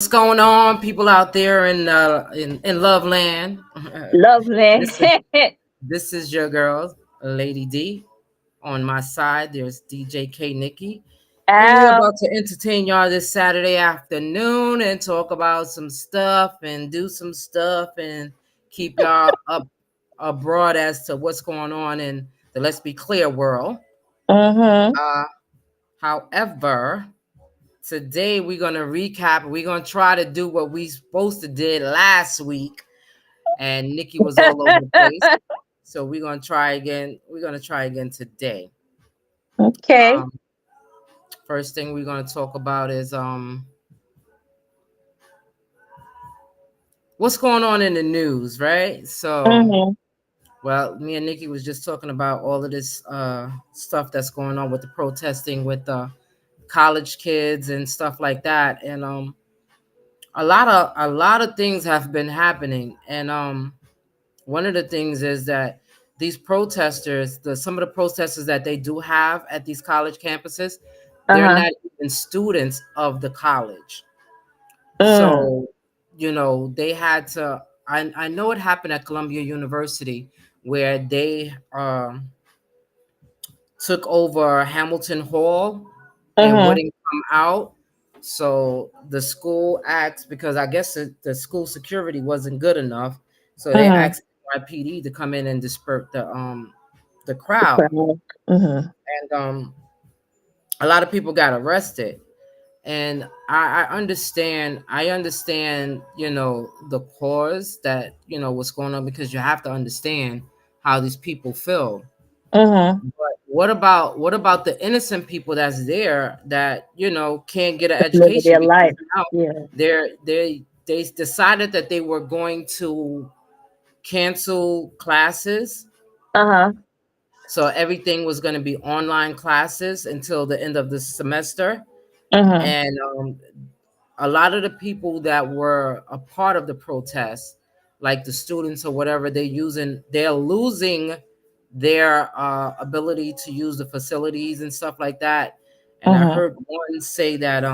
What's going on, people out there in Love Land? Lovely. this is this is your girl, Lady D. On my side, there's DJ Nikki, and we're Oh, about to entertain y'all this Saturday afternoon and talk about some stuff and do some stuff and keep y'all up abroad as to what's going on in the Let's Be Clear world. mm-hmm. Uh, However, today we're gonna recap. We're gonna try to do what we supposed to did last week, and Nikki was all over the place. So we're gonna try again. We're gonna try again today. Okay. Um, First thing we're gonna talk about is what's going on in the news, right? So, Mm-hmm. well, me and Nikki was just talking about all of this stuff that's going on with the protesting with the college kids and stuff like that, and a lot of things have been happening, and one of the things is that these protesters, some of the protesters that they do have at these college campuses, they're Uh-huh. not even students of the college. Mm. So, they had to. I know it happened at Columbia University where they took over Hamilton Hall and Mm-hmm. wouldn't come out. So the school asked, because I guess the school security wasn't good enough, so they Mm-hmm. asked NYPD to come in and disperse the crowd. Mm-hmm. And a lot of people got arrested. And I understand, the cause that, what's going on, because you have to understand how these people feel. Mm-hmm. But what about the innocent people that's there that can't get an Living education their because life. now Yeah. they decided that they were going to cancel classes, Uh-huh. so everything was going to be online classes until the end of the semester. Mm-hmm. And a lot of the people that were a part of the protest, like the students or whatever, they're losing their ability to use the facilities and stuff like that. And I Mm-hmm. heard one say that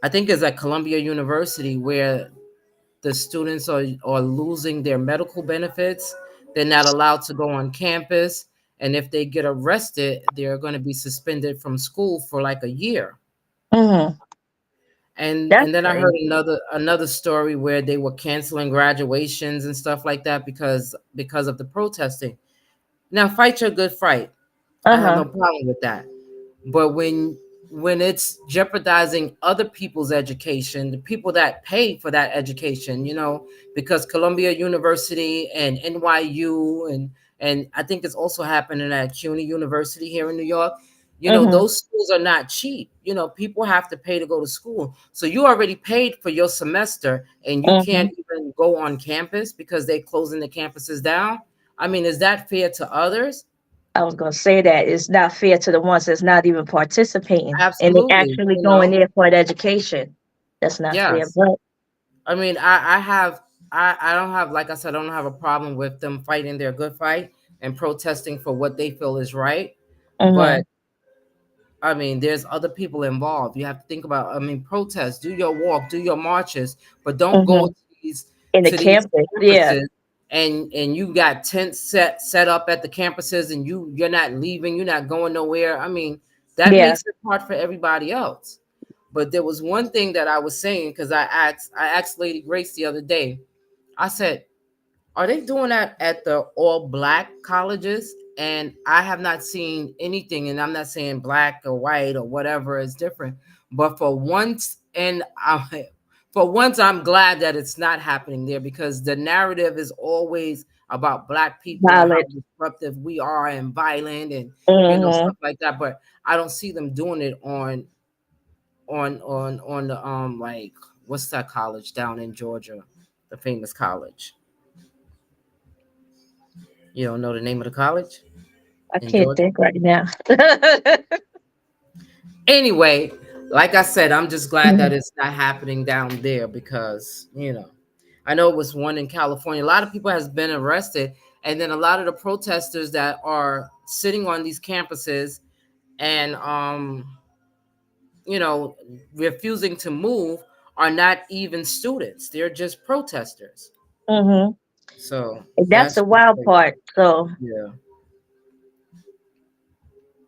I think it's at Columbia University where the students are losing their medical benefits. They're not allowed to go on campus, and if they get arrested, they're going to be suspended from school for like a year. Mm-hmm. and That's and then I heard crazy. another story where they were canceling graduations and stuff like that because of the protesting. Now, fight your good fight. I have Uh-huh. no problem with that. But when it's jeopardizing other people's education, the people that pay for that education, because Columbia University and NYU and I think it's also happening at CUNY University here in New York. Mm-hmm. Those schools are not cheap. People have to pay to go to school. So you already paid for your semester and you Mm-hmm. can't even go on campus because they're closing the campuses down. I mean, is that fair to others? I was gonna say that it's not fair to the ones that's not even participating and they Absolutely. actually going there for an education. That's not fair. Yes. But I mean, I don't have, like I said, I don't have a problem with them fighting their good fight and protesting for what they feel is right. mm-hmm. But I mean, there's other people involved. You have to think about, I mean, protest, do your walk, do your marches, but don't go Mm-hmm. to these In the to these campus, yeah. campuses and you got tents set up at the campuses and you're not leaving, you're not going nowhere. I mean, that Yeah. makes it hard for everybody else. But there was one thing that I was saying, because I asked Lady Grace the other day. I said, are they doing that at the all black colleges? And I have not seen anything, and I'm not saying black or white or whatever is different, but for once, I'm glad that it's not happening there, because the narrative is always about black people and how Valid. disruptive we are and violent and Mhm. stuff like that. But I don't see them doing it on the like, what's that college down in Georgia, the famous college. You don't know the name of the college I in can't Georgia? think right now. Anyway, like I said, I'm just glad that Mhm. it's not happening down there, because I know it was one in California. A lot of people has been arrested, and then a lot of the protesters that are sitting on these campuses and you know, refusing to move are not even students. They're just protesters. Mhm. So And that's that's the just wild crazy. part. So Yeah.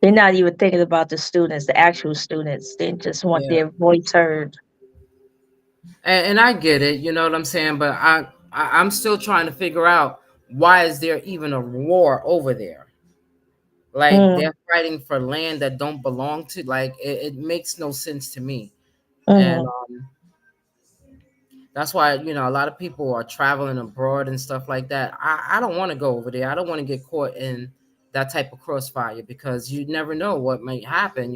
they're not even thinking about the students, the actual students. They just want Yeah. their voice heard. And I get it, you know what I'm saying? But I'm still trying to figure out, why is there even a war over there? Like, Mm. they're fighting for land that don't belong to, like, it makes no sense to me. And Mhm. that's why, a lot of people are traveling abroad and stuff like that. I don't want to go over there. I don't want to get caught in that type of crossfire, because you never know what might happen.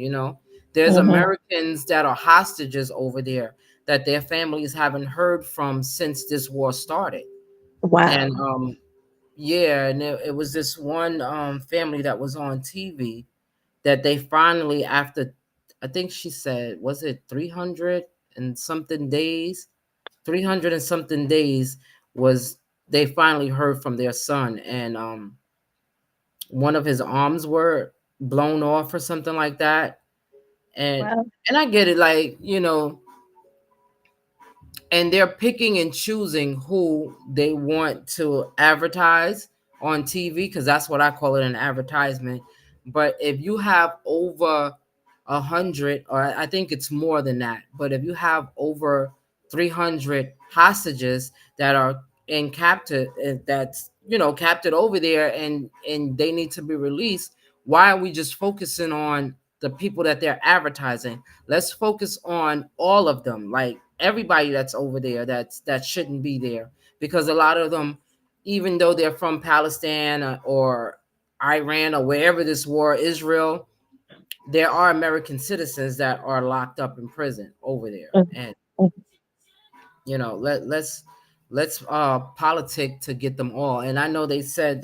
There's Mhm. Americans that are hostages over there, that their families haven't heard from since this war started. And Wow. yeah, and it was this one family that was on TV, that they finally, after, I think she said, was it 300 and something days, 300 and something days, was they finally heard from their son. And one of his arms were blown off or something like that. and Well. and I get it, like, and they're picking and choosing who they want to advertise on TV, because that's what I call it, an advertisement. But if you have over 100, or I think it's more than that, but if you have over 300 hostages that are in captive, that's captured over there, and they need to be released, why are we just focusing on the people that they're advertising? Let's focus on all of them, like everybody that's over there, that shouldn't be there, because a lot of them, even though they're from Palestine, or Iran, or wherever this war, Israel, there are American citizens that are locked up in prison over there. Mhm. And Mhm. let's politic to get them all. And I know they said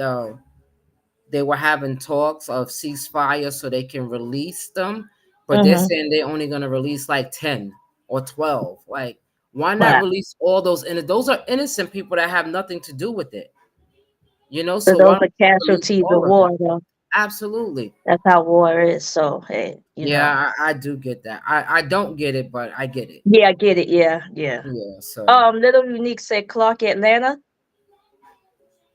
they were having talks of ceasefire so they can release them, but they're Mhm. saying they're only going to release like 10 or 12. Like, why not Wow. release all those? And those are innocent people that have nothing to do with it, So so why those don't are you just release casualties of all of them? war, though. Absolutely. That's how war is. So hey, Yeah, I do get that. I don't get it, but I get it. Yeah, I get it. Yeah, yeah. Yeah, so Little Unique said Clark Atlanta.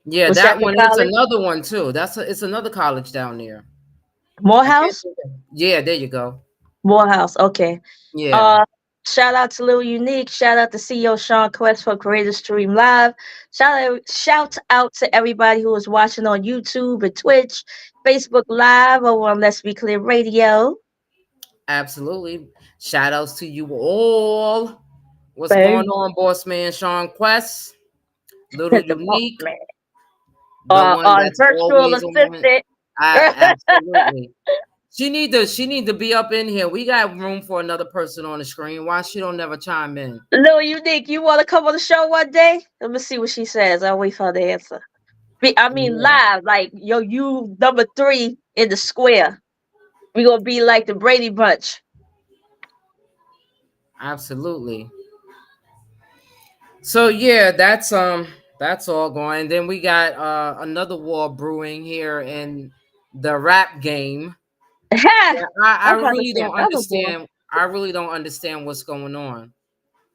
yeah, Was that that the one, it's college? another one too. It's another college down there. I can't Morehouse? think of. Yeah, there you go. Morehouse. Okay. Yeah, Uh, Shout out to Little Unique. Shout out to CEO Sean Quest for Creator Stream Live. Shout out to everybody who is watching on YouTube and Twitch, Facebook Live, over on Let's Be Clear Radio. absolutely. Shout outs to you all. What's going Babe, on, boss man Sean Quest? Little the boss Unique, man. the one Our that's virtual always on. assistant. Absolutely. She need to be up in here. We got room for another person on the screen. Why she don't never chime in? Little Unique, you want to come on the show one day? Let me see what she says. I'll wait for her to answer. I mean, Yeah, live, like, yo, you number three in the square. We gonna be like the Brady Bunch. absolutely. So yeah, that's all going. Then we got another war brewing here in the rap game. I'm Yeah, I trying to really say don't another one. understand. I really don't understand what's going on.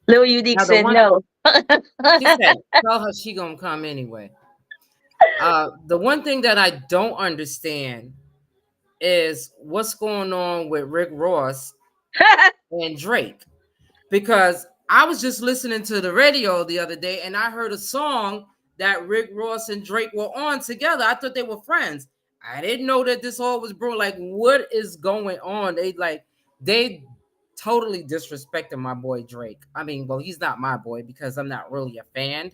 Lil Unique Now the said one no. she said, tell her she gonna come anyway. The one thing that I don't understand is what's going on with Rick Ross and Drake, because I was just listening to the radio the other day and I heard a song that Rick Ross and Drake were on together. I thought they were friends. I didn't know that this all was bro. Like, what is going on? They totally disrespected my boy Drake. I mean, well, he's not my boy because I'm not really a fan.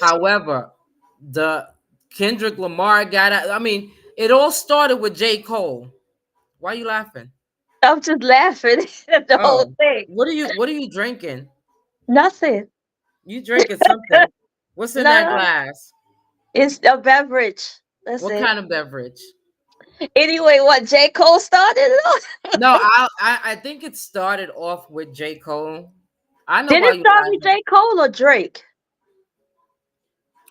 However, the Kendrick Lamar got out. I mean, it all started with J. Cole. Why are you laughing? I'm just laughing at the whole Oh, thing. what are you drinking? Nothing. You drinking something. What's in that No, glass? it's a beverage. That's What it. kind of beverage? Anyway, what J. Cole started it on? No, I think it started off with J. Cole. I know Did why it you start with laughing. J. Cole or Drake?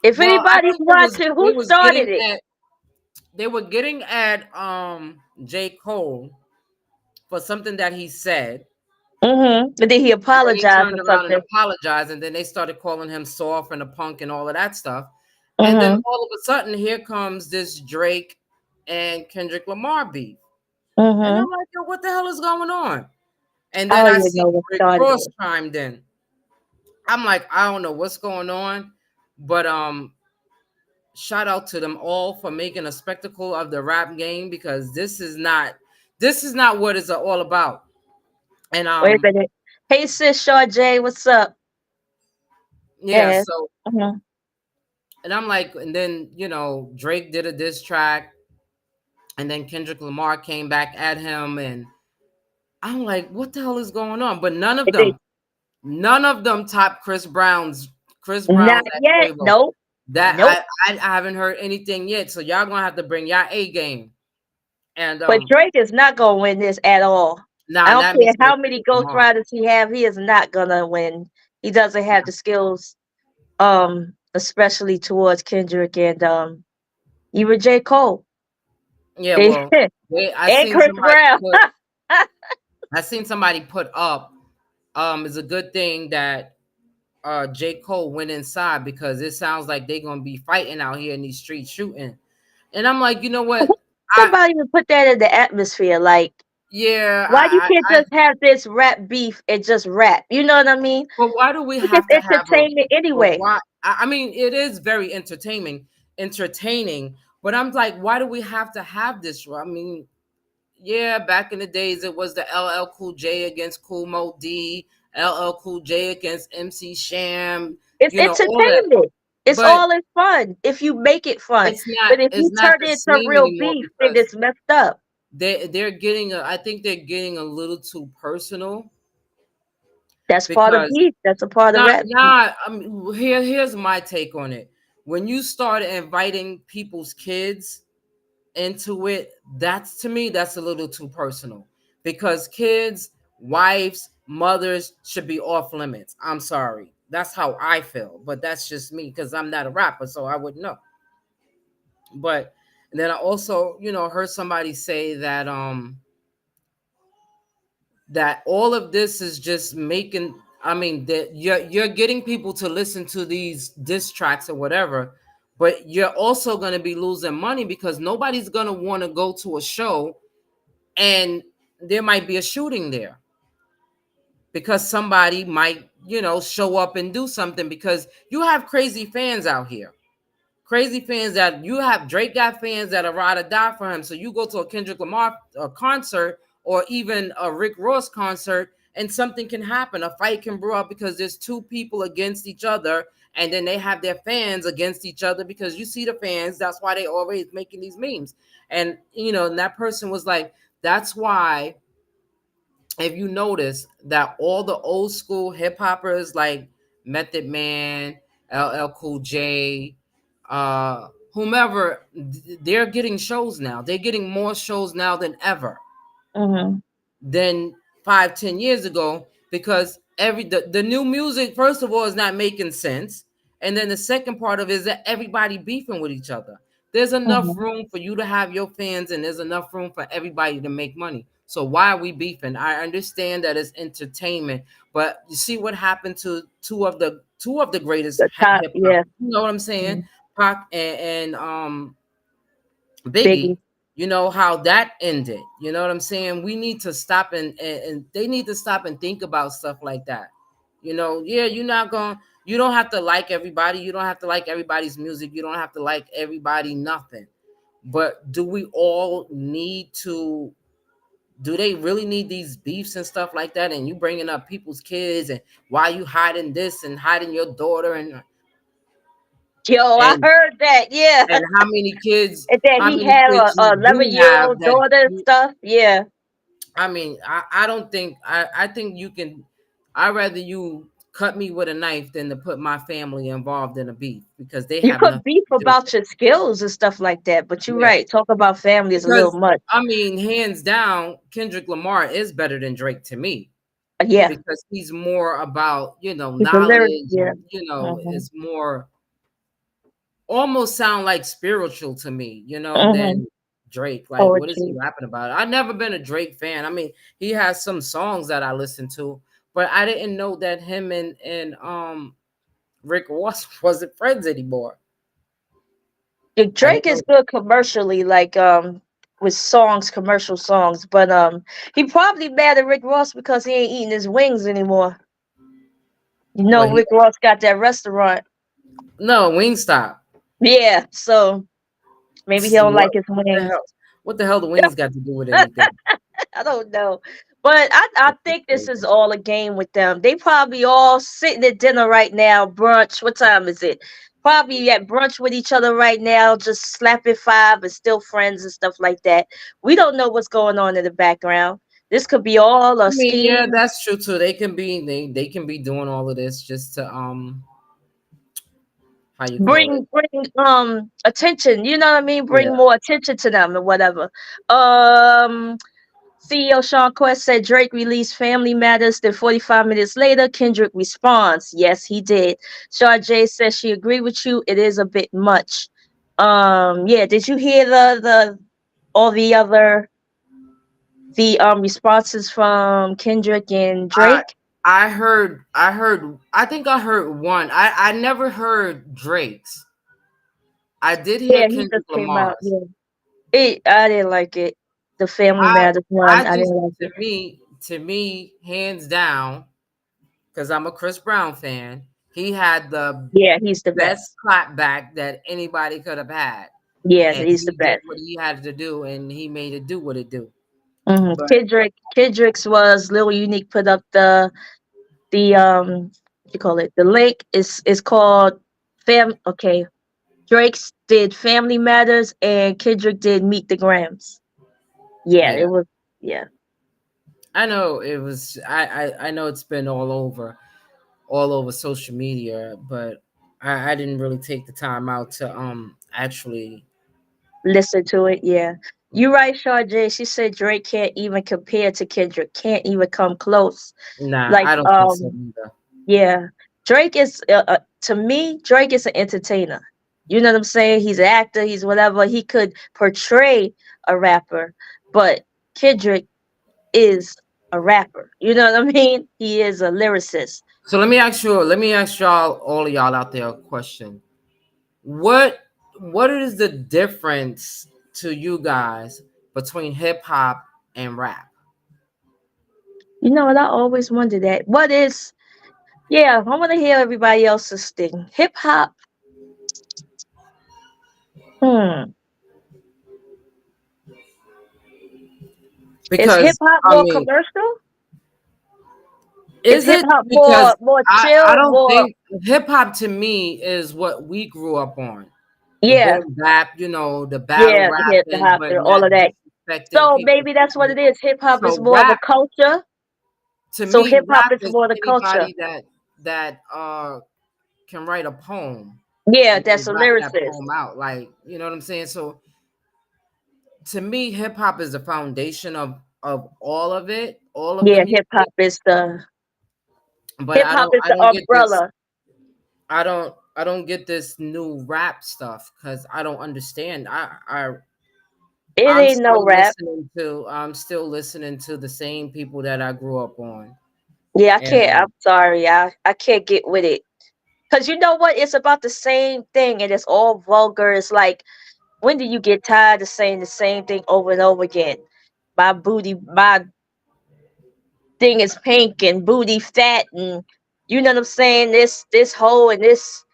If Well, I anybody's think it was watching, they who was started getting it? at they were getting at J. Cole for something that he said. But then he And then he apologized turned or around and something. apologized, and then they started calling him soft and a punk and all of that stuff. And then Mhm. all of a sudden, here comes this Drake and Kendrick Lamar beef. And I'm Mhm. like, yo, what the hell is going on? And I then don't I even see know what Rick started Ross it. chimed in. I'm like, I don't know what's going on, but shout out to them all for making a spectacle of the rap game, because this is not what it's all about. And Wait a minute. Hey sis Shaw J, what's up? yeah, Yes. so Mhm. and I'm like, and then Drake did a diss track, and then Kendrick Lamar came back at him, and I'm like, what the hell is going on? But It did- none of them top Chris Not Brown's at yet. Quavo. Nope. That Nope. I haven't heard anything yet. So y'all gonna have to bring y'all A game. And But Drake is not gonna win this at all. I nah, don't not care messing with how many Kendrick Lamar. ghostwriters he have, he is not gonna win. He doesn't have the skills, especially towards Kendrick and even J. Cole. Yeah, They well, I and seen Chris somebody Brown. put up it's a good thing that J. Cole went inside, because it sounds like they're gonna be fighting out here in these streets shooting. And I'm like, you know what? I Somebody would put that in the atmosphere. Like, yeah, why you can't just have this rap beef and just rap? You know what I mean? but why do we It's have to have a entertainment but anyway. why I mean it is very entertaining, but I'm like, why do we have to have this? I mean, yeah, back in the days it was the LL Cool J against Cool Mo D, LL Cool J against MC Sham, It's all that. entertainment. It's But all in fun if you make it fun. But if it's you not turn the it into same real anymore, beef, then because it's messed up. they're getting I think they're getting a little too personal, That's part of because beef. That's a part of not rap beef. not I mean, here's my take on it. When you start inviting people's kids into it, that's, to me, that's a little too personal, because kids, wives, mothers should be off limits. I'm sorry, that's how I feel, but that's just me, because I'm not a rapper, so I wouldn't know. But and then I also heard somebody say that that all of this is just making, I mean, that you're getting people to listen to these diss tracks or whatever, but you're also going to be losing money, because nobody's going to want to go to a show and there might be a shooting there, because somebody might show up and do something, because you have crazy fans out here. Crazy fans, that you have Drake got fans that are ride or die for him. So you go to a Kendrick Lamar concert, or even a Rick Ross concert, and something can happen. A fight can brew up, because there's two people against each other, and then they have their fans against each other, because you see the fans. That's why they always making these memes. And and that person was like, that's why, if you notice, that all the old school hip hoppers like Method Man, LL Cool J, whomever, they're getting shows now. They're getting more shows now than ever, Hmm. than 5-10 years ago, because the new music, first of all, is not making sense, and then the second part of it is that everybody beefing with each other. There's enough Hmm. room for you to have your fans, and there's enough room for everybody to make money. So why are we beefing? I understand that it's entertainment, but you see what happened to two of the greatest The top, hip hop, yeah. you know what I'm saying? Mhm. Pac and Biggie, Biggie. how that ended. You know what I'm saying? We need to stop, and they need to stop and think about stuff like that. Yeah, you don't have to like everybody. You don't have to like everybody's music. You don't have to like everybody, nothing. But do we all need to, do they really need these beefs and stuff like that? And you bringing up people's kids, and why you hiding this and hiding your daughter, Yo, I and heard that. Yeah. and how many kids, And that how he many had kids a you do 11-year have old that daughter and you, stuff. Yeah. I mean, I don't think, I think you can, I'd rather you cut me with a knife than to put my family involved in a beef, because they You have could nothing beef to do with about it. your skills and stuff like that, but you're Yeah. right. Talk about family is a little Because much. I mean, hands down, Kendrick Lamar is better than Drake to me, Yeah. because he's more about, He's a lyric. knowledge, Yeah. and Hmm. it's more, almost sound like spiritual to me, Hmm. than Drake. Like, what is he Poetry. rapping about? I've never been a Drake fan. I mean, he has some songs that I listen to, but I didn't know that him and Rick Ross wasn't friends anymore. Yeah, I Drake didn't is know. good commercially, like with songs, commercial songs, but he probably mad at Rick Ross because he ain't eating his wings anymore. You know, Well, he Rick Ross got that restaurant. no Wingstop. Yeah, so maybe he don't like his What the wings. hell? What the hell? The wings got to do with anything? I don't know. But I That's just think this is crazy. all a game with them. They probably all sitting at dinner right now, brunch. What time is it? Probably at brunch with each other right now, just slapping five and still friends and stuff like that. We don't know what's going on in the background. This could be all I a mean, yeah, scheme. that's true too. They can be doing all of this just to how you call it. Bring attention. You know what I mean? Yeah, Bring more attention to them or whatever. Um CEO Sean Quest said Drake released Family Matters. Then 45 minutes later, Kendrick responds, "Yes, he did." Shaw J says she agreed with you. It is a bit much. Yeah. Did you hear the all the other the responses from Kendrick and I Drake? I think I heard one. I never heard Drake's. I did hear Yeah, he just Kendrick came out. Lamar's. Yeah, I didn't like it. The Family I Matters one, I I just didn't like it. to me hands down because I'm a Chris Brown fan. He had the Yeah, he's the best best. clapback that anybody could have had, Yeah, and he's the he did best. what he had to do, and he made it do what it do. But Kendrick's was Lil Unique put up the what you call it, the link is called fam okay, Drake's did Family Matters and Kendrick did Meet the Grams. Yeah, yeah, it was. Yeah. I know it was. I know it's been all over social media, but I didn't really take the time out to actually. Listen to it. Yeah, you right, Shaw J. She said Drake can't even compare to Kendrick, can't even come close. Nah, Like I don't think so either. yeah, Drake is to me, Drake is an entertainer. You know what I'm saying? He's an actor, he's whatever. He could portray a rapper, but Kendrick is a rapper. You know what I mean? He is a lyricist. So let me ask y'all, all of y'all out there, a question. What what is the difference to you guys between hip hop and rap? You know what? I always wonder that. What is, yeah, I want to hear everybody else's thing. Hip hop, hmm. Is hip Because hop I more mean, commercial? Is is hip it hop because more I chill, don't more, think hip hop to me is what we grew up on. The yeah, boom bap, the battle yeah, the hip rapping, hop but and all not of that. disrespecting So people. maybe that's what it is. Hip hop is So more of a rap culture. to So me, hip hop rap is is more the culture. anybody that can write a poem Yeah, and they that's a rap that lyricist. poem out. Like, you know what I'm saying? So to me, hip hop is the foundation of all of it, all of the Yeah, hip hop music. is the But hip hop is I the don't get this. umbrella. I don't get this new rap stuff because I don't understand. It ain't no rap. I'm still listening to the same people that I grew up on. Yeah, I And can't. I'm sorry. I can't get with it. Cause you know what? It's about the same thing, and it's all vulgar. It's like, when do you get tired of saying the same thing over and over again? My thing is pink and booty fat, and you know what I'm saying. This hole and this,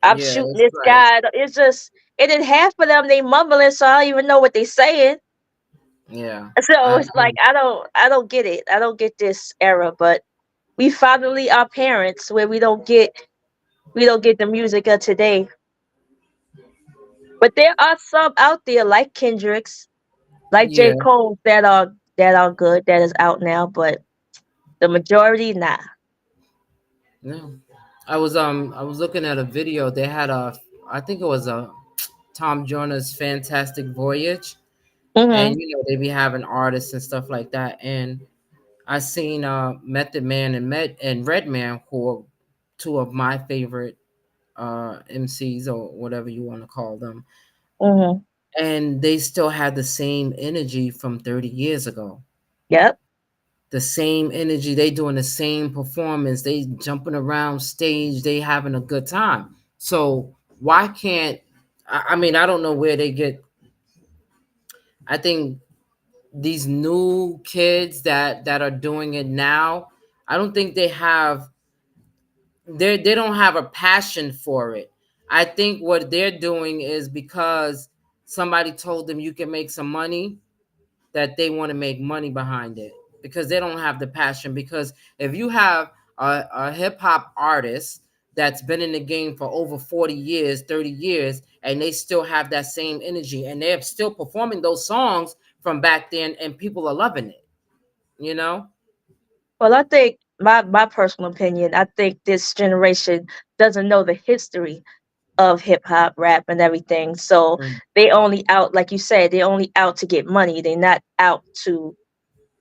I'm yeah, shooting it's this like guy. It's just, and then half of them they mumbling, so I don't even know what they saying. yeah. So it's like I don't get it. I don't get this era. But we finally are parents where we don't get the music of today. But there are some out there like Kendrick's, like J. Yeah. Cole, that are good, that is out now, but the majority, nah. No. I was looking at a video. They had a I think it was a Tom Joyner's Fantastic Voyage, and Mhm. they be having artists and stuff like that. And I seen Method Man and Redman, who are two of my favorite MCs or whatever you want to call them. Mhm. and they still had the same energy from 30 years ago. Yep. The same energy, they doing the same performance, they jumping around stage, they having a good time. So why can't I mean, I don't know where they get. I think these new kids that are doing it now, I don't think they don't have a passion for it. I think what they're doing is because somebody told them you can make some money, that they want to make money behind it, because they don't have the passion. Because if you have a hip hop artist that's been in the game for over 40 years, 30 years, and they still have that same energy and they're still performing those songs from back then and people are loving it, you know? Well, I think my personal opinion, I think this generation doesn't know the history of hip hop, rap, and everything. So Mm, they only out, like you said, they only out to get money. They're not out to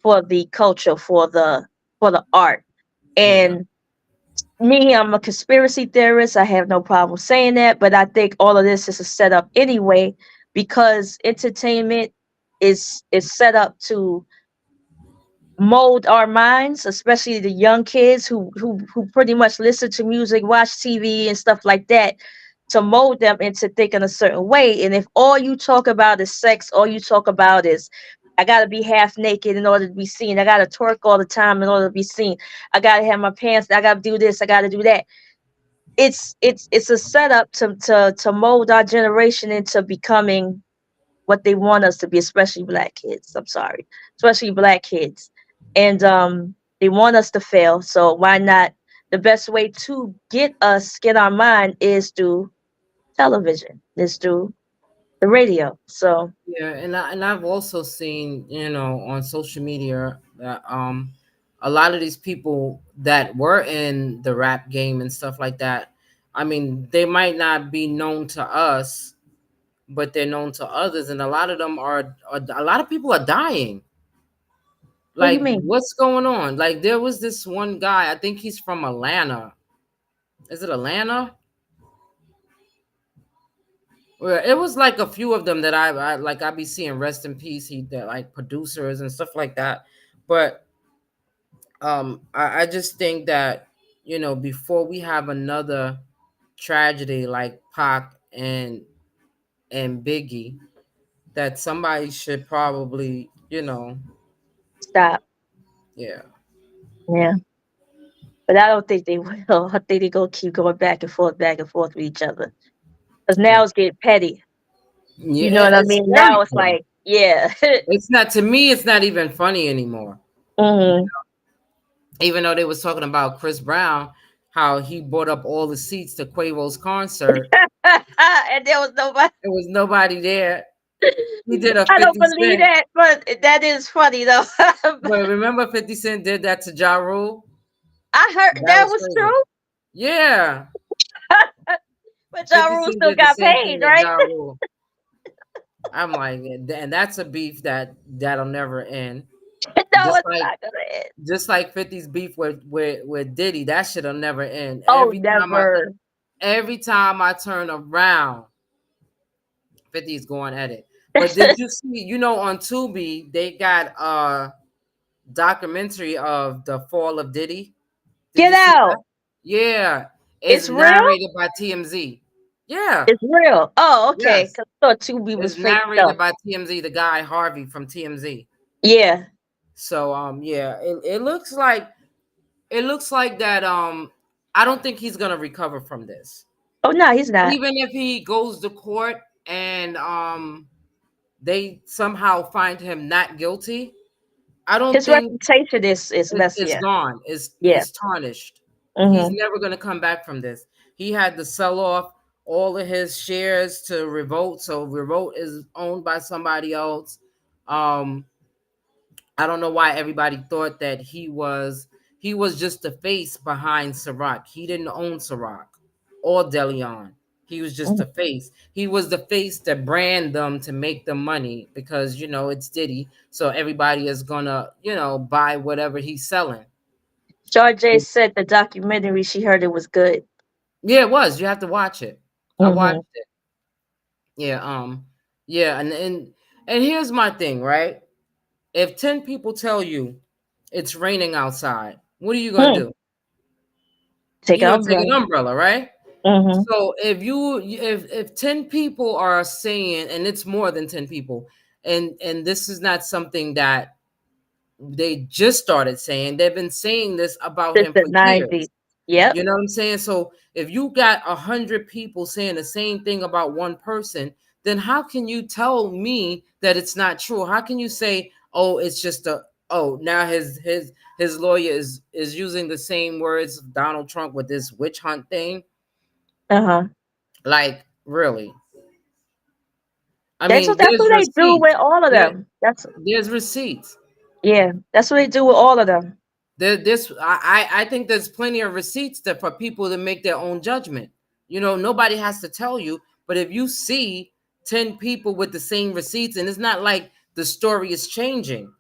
for the culture, for the art. yeah. And me, I'm a conspiracy theorist. I have no problem saying that, but I think all of this is a setup anyway, because entertainment is set up to mold our minds, especially the young kids who pretty much listen to music, watch TV and stuff like that, to mold them into thinking a certain way. And if all you talk about is sex, all you talk about is I gotta be half naked in order to be seen. I gotta twerk all the time in order to be seen. I gotta have my pants. I gotta do this. I gotta do that. It's a setup to mold our generation into becoming what they want us to be, especially black kids. I'm sorry, especially black kids, and they want us to fail. So why not? The best way to get our mind is through television, is through the radio. So Yeah, and I've also seen, on social media that a lot of these people that were in the rap game and stuff like that, I mean, they might not be known to us, but they're known to others, and a lot of them are a lot of people are dying. what do you Like, mean? what's going on? Like, there was this one guy, I think he's from Atlanta. Is it Atlanta? Well, it was like a few of them that I like. I be seeing rest in peace. He that like producers and stuff like that. But I just think that, before we have another tragedy like Pac and Biggie, that somebody should probably, Stop. yeah. Yeah, but I don't think they will. I think they gonna keep going back and forth with each other. Because Yeah, now it's getting petty. You know yeah, what I it's mean? very Now it's funny. like, yeah. It's not, to me. It's not even funny anymore. hmm Even though they was talking about Chris Brown, how he bought up all the seats to Quavo's concert, And there was nobody. there was nobody there. He did a I don't 50 believe Cent. that, but that is funny though. But remember 50 Cent did that to Ja Rule? I heard That that was was crazy. true, Yeah. but Ja 50 Rule Cent still did the got same paid, thing to right? Ja Rule. I'm like, and that's a beef that'll never end. No, Just it's like not gonna end. just like 50's beef with Diddy, that shit'll never end. Oh, never. Every time I turn around, 50's going at it. But did you see, on Tubi, they got a documentary of the fall of Diddy? Did Get you see that? out. Yeah. It's It's real. narrated by TMZ. Yeah. It's real. Oh, okay. Yes. Cause I thought Tubi was It's fake narrated stuff. by TMZ, the guy Harvey from TMZ. Yeah. So yeah, it looks like that I don't think he's gonna recover from this. Oh no, he's not. Even if he goes to court and they somehow find him not guilty, I don't His think reputation is messy. it's Yeah. gone. It's Yeah. it's tarnished. He's hmm never gonna come back from this. He had to sell off all of his shares to Revolt, so Revolt is owned by somebody else. Um, I don't know why everybody thought that he was just the face behind Ciroc. He didn't own Ciroc or Deleon. He was just the face. He was the face to brand them to make them money because it's Diddy, so everybody is gonna buy whatever he's selling. Shar J said the documentary she heard it was good. Yeah, it was. You have to watch it. I watched hmm it. Yeah. Yeah, and here's my thing, right? If 10 people tell you it's raining outside, what are you gonna Hmm. do? Take You're an gonna take an umbrella. umbrella, right? Mm-hmm. So if 10 people are saying, and it's more than 10 people, and this is not something that they just started saying, they've been saying this about Since him the for 90s. years. Yep. You know what I'm saying? So if you got 100 people saying the same thing about one person, then how can you tell me that it's not true? How can you say, oh, it's just a, oh, now his lawyer is using the same words of Donald Trump with this witch hunt thing? Uh-huh. Like, really? I That's mean, what that's there's what they do receipts. with all of There, them. That's there's receipts. yeah. That's what they do with all of them. This I think there's plenty of receipts that for people to make their own judgment. You know, nobody has to tell you, but if you see 10 people with the same receipts, and it's not like the story is changing,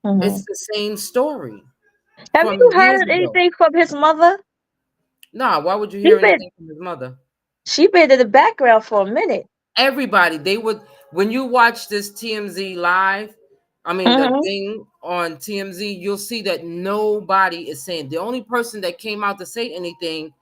Hmm. it's the same story Have from you years heard ago. anything from his mother? Nah, why would you She hear been anything from his mother? she been in the background for a minute. Everybody, they would, when you watch this TMZ live, I mean the Hmm. thing on TMZ, you'll see that nobody is saying, the only person that came out to say anything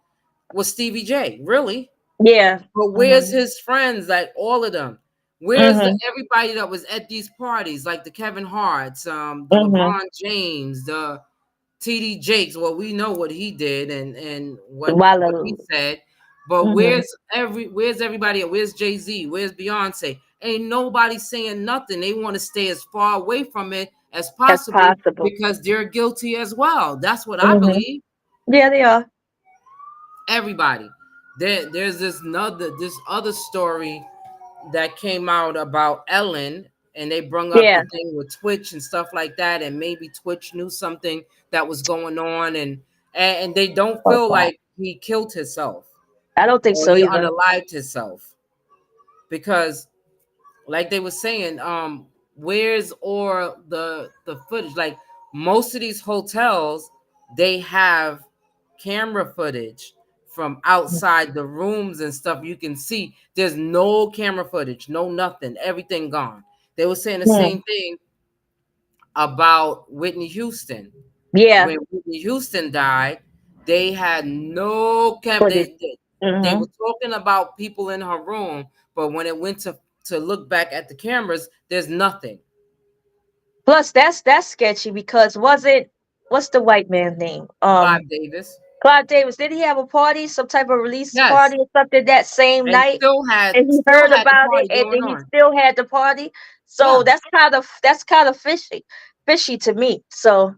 was Stevie J, really. Yeah. But where's Hmm. his friends? Like all of them. Where's the Hmm. everybody that was at these parties? Like the Kevin Harts, the Hmm. LeBron James, the TD Jakes. Well, we know what he did and what he While said. But hmm where's everybody? Where's Jay-Z? Where's Beyonce? Ain't nobody saying nothing. They want to stay as far away from it as as possible possible. because they're guilty as well. That's what I Hmm. believe. Yeah, they are. Everybody. There's this other story that came out about Ellen, and they brung up the Yeah. thing with Twitch and stuff like that, and maybe Twitch knew something that was going on, and they don't Fuck feel that. like he killed himself I don't think or so he either. unalived himself because, like they were saying, where's or the footage? Like most of these hotels, they have camera footage from outside the rooms and stuff. You can see there's no camera footage, no nothing, everything gone. They were saying the Hmm. same thing about Whitney Houston. Yeah. When Whitney Houston died, they had no camera. Footage. They Hmm. were talking about people in her room, but when it went to look back at the cameras, there's nothing. Plus, that's sketchy because was it what's the white man's name? Clive Davis, Clive Davis. Did he have a party, some type of release yes, party or something that same and night? And he still heard had the about it, party and going then he on. still had the party. So Yeah. that's kind of fishy to me. So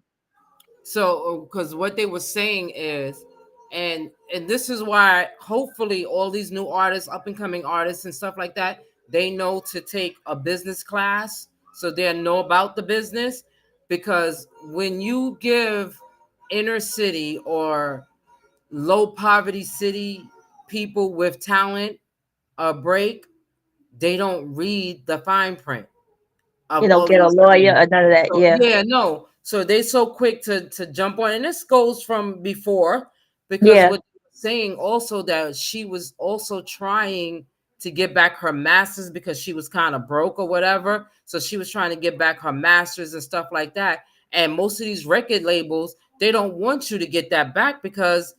So, because what they were saying is, and this is why hopefully all these new artists, up and coming artists and stuff like that, they know to take a business class so they know about the business. Because when you give inner city or low poverty city people with talent a break, they don't read the fine print of all of get a these lawyer things. or none of that. So Yeah. yeah, no. So they so quick to jump on, and this goes from before because Yeah. what they were saying also that she was also trying to get back her masters because she was kind of broke or whatever. So she was trying to get back her masters and stuff like that. And most of these record labels, they don't want you to get that back because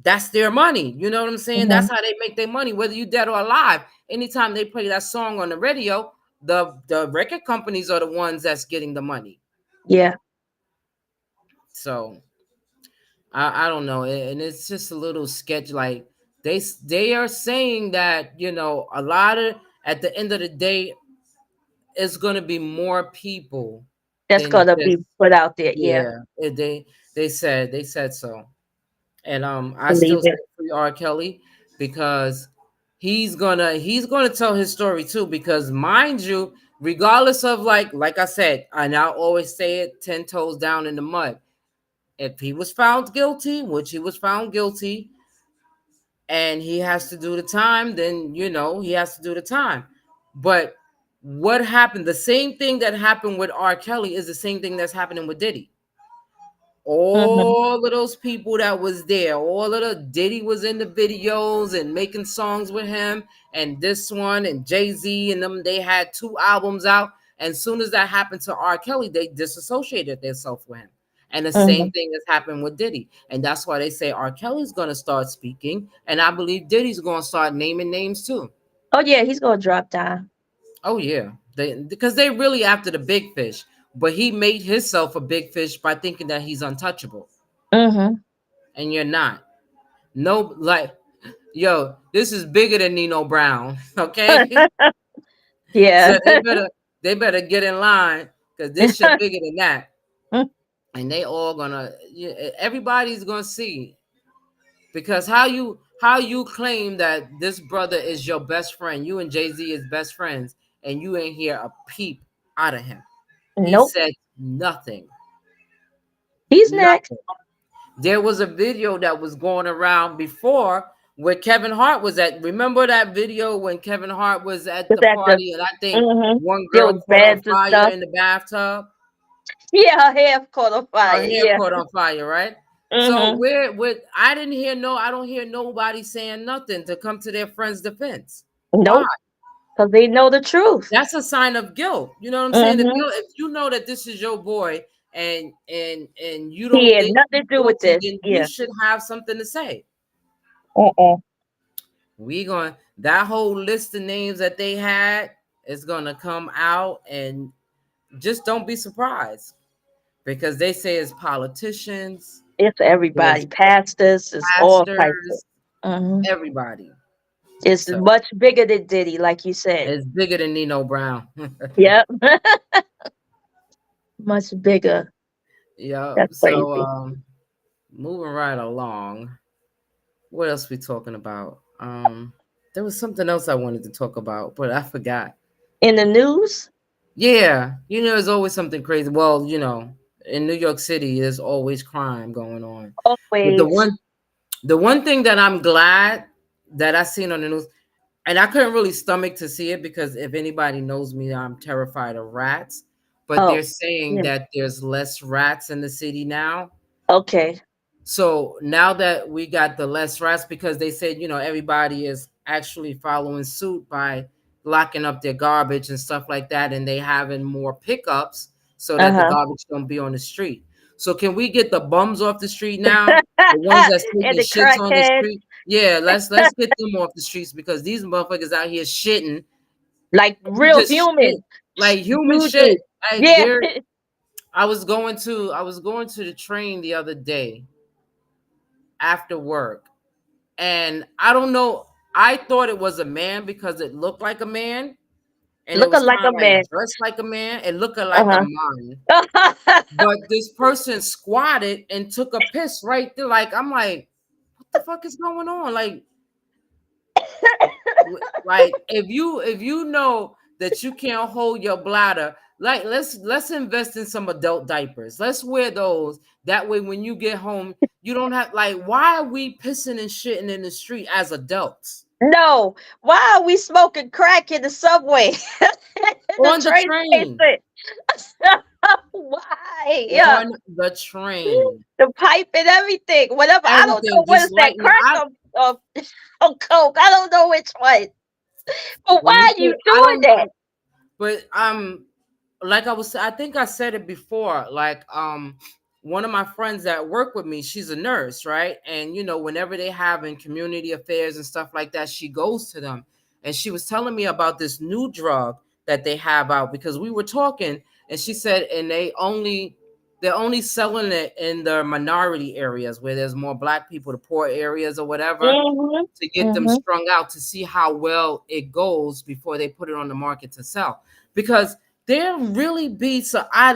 that's their money. You know what I'm saying? That's Hmm. how they make their money, whether you dead or alive. Anytime they play that song on the radio, the record companies are the ones that's getting the money. Yeah. So I don't know, and it's just a little sketch. Like they are saying that a lot of at the end of the day, it's gonna be more people That's than gonna be just put out there. Yeah. yeah. They said so. And I Believe still say it. free R. Kelly because he's gonna tell his story too. Because mind you, regardless of like I said, and I always say it 10 toes down in the mud. If he was found guilty, which he was found guilty, and he has to do the time, then he has to do the time. But what happened? The same thing that happened with R. Kelly is the same thing that's happening with Diddy. Mhm. All of those people that was there, all of the Diddy was in the videos and making songs with him, and this one and Jay-Z and them, they had 2 albums out. And soon as that happened to R. Kelly, they disassociated themselves with him. And the same Mhm. thing has happened with Diddy. And that's why they say R. Kelly's gonna start speaking. And I believe Diddy's gonna start naming names too. Oh yeah, he's gonna drop down. Oh yeah. Because they really after the big fish. But he made himself a big fish by thinking that he's untouchable. Mhm. And you're not. No, like, yo, this is bigger than Nino Brown. Okay. Yeah. So they better get in line because this shit bigger than that. And they all gonna everybody's gonna see. Because how you claim that this brother is your best friend, you and Jay-Z is best friends, and you ain't hear a peep out of him. He Nope. said nothing. He's next. Nothing. There was a video that was going around before where Kevin Hart was at. Remember that video when Kevin Hart was at Is the that the party and I think mhm. one There girl was caught on beds and fire stuff. in the bathtub? Yeah, her hair caught on Her fire. hair Yeah. caught on fire, right? So Mhm. I didn't hear I don't hear nobody saying nothing to come to their friend's defense. Why? Nope. Because they know the truth. That's a sign of guilt. You know what I'm saying? Mhm. If you know that this is your boy and you He don't had think nothing he's to do with guilty, this. then you Yeah. should have something to say. Uh-uh. We going that whole list of names that they had is gonna come out, and just don't be surprised because they say it's politicians, It's everybody. there's Pastors, it's all types of. pastors, Mhm. everybody. It's So much bigger than Diddy, like you said. it's bigger than Nino Brown. Yep. Much bigger. Yeah. That's So crazy. moving right along. What else we talking about? There was something else I wanted to talk about, but I forgot. In the news, Yeah, there's always something crazy. Well, in New York City, there's always crime going on. But the always. one, the one thing that I'm glad that I seen on the news, and I couldn't really stomach to see it because if anybody knows me, I'm terrified of rats. But they're Oh, saying yeah. that there's less rats in the city now. Okay. So now that we got the less rats, because they said, everybody is actually following suit by locking up their garbage and stuff like that, and they having more pickups so that the Uh-huh. garbage don't be on the street. So can we get the bums off the street now? The ones that's And taking the shits on the crackhead, street? Yeah, let's get them off the streets because these motherfuckers out here shitting, like real just shit, human. like human Doo shit. doo. Like Yeah. they're I was going to the train the other day after work. And I don't know. I thought it was a man because it looked like a man, and it was Looking like kind a of like man. dressed like a man. It looked like a Uh-huh. man, but this person squatted and took a piss right there. Like I'm like, what the fuck is going on? Like if you know that you can't hold your bladder, like let's invest in some adult diapers. Let's wear those. That way, when you get home, you don't have like. Why are we pissing and shitting in the street as adults No. Why are we smoking crack in the subway? In the on the train train? station? Why? Yeah. On the train. The pipe and everything. Whatever. I don't know Everything what just is that lighting crack up. or coke. I don't know which one. But When you why are say you I doing don't that? know, but like I think I said it before. Like one of my friends that work with me, she's a nurse, right? And whenever they having community affairs and stuff like that, she goes to them. And she was telling me about this new drug that they have out because we were talking, and she said, and they're only selling it in the minority areas where there's more black people, the poor areas or whatever, Mhm. to get them Mhm. strung out to see how well it goes before they put it on the market to sell. Because there really be so I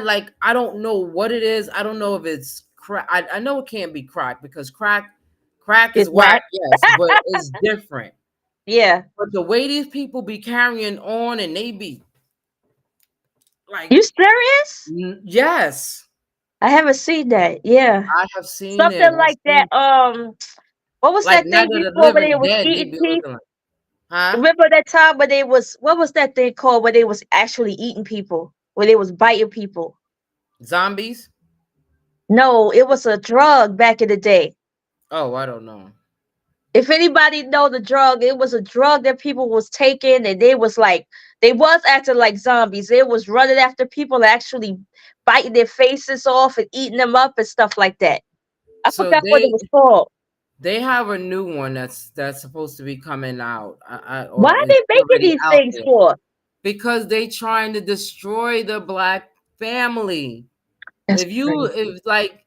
don't know what it is. I don't know if it's crack. I know it can't be crack because crack is It's whack, whack. yes, but it's different. Yeah. But the way these people be carrying on and they be like, You serious? yes, I haven't seen that. Yeah. I have seen it. Something I've like that. seen What was like that Night thing of the before when they Living was Dead. They eating be people? looking like, huh? Remember that time when they was what was that thing called where they was actually eating people? Where they was biting people? Zombies. No, it was a drug back in the day. Oh, I don't know. If anybody know the drug, it was a drug that people was taking, and they was like, they was acting like zombies. They was running after people, actually biting their faces off and eating them up and stuff like that. I So forgot what it was called. they have a new one that's supposed to be coming out, Why or are it's they making already these out things there, for? because they trying to destroy the black family. That's If you crazy. if like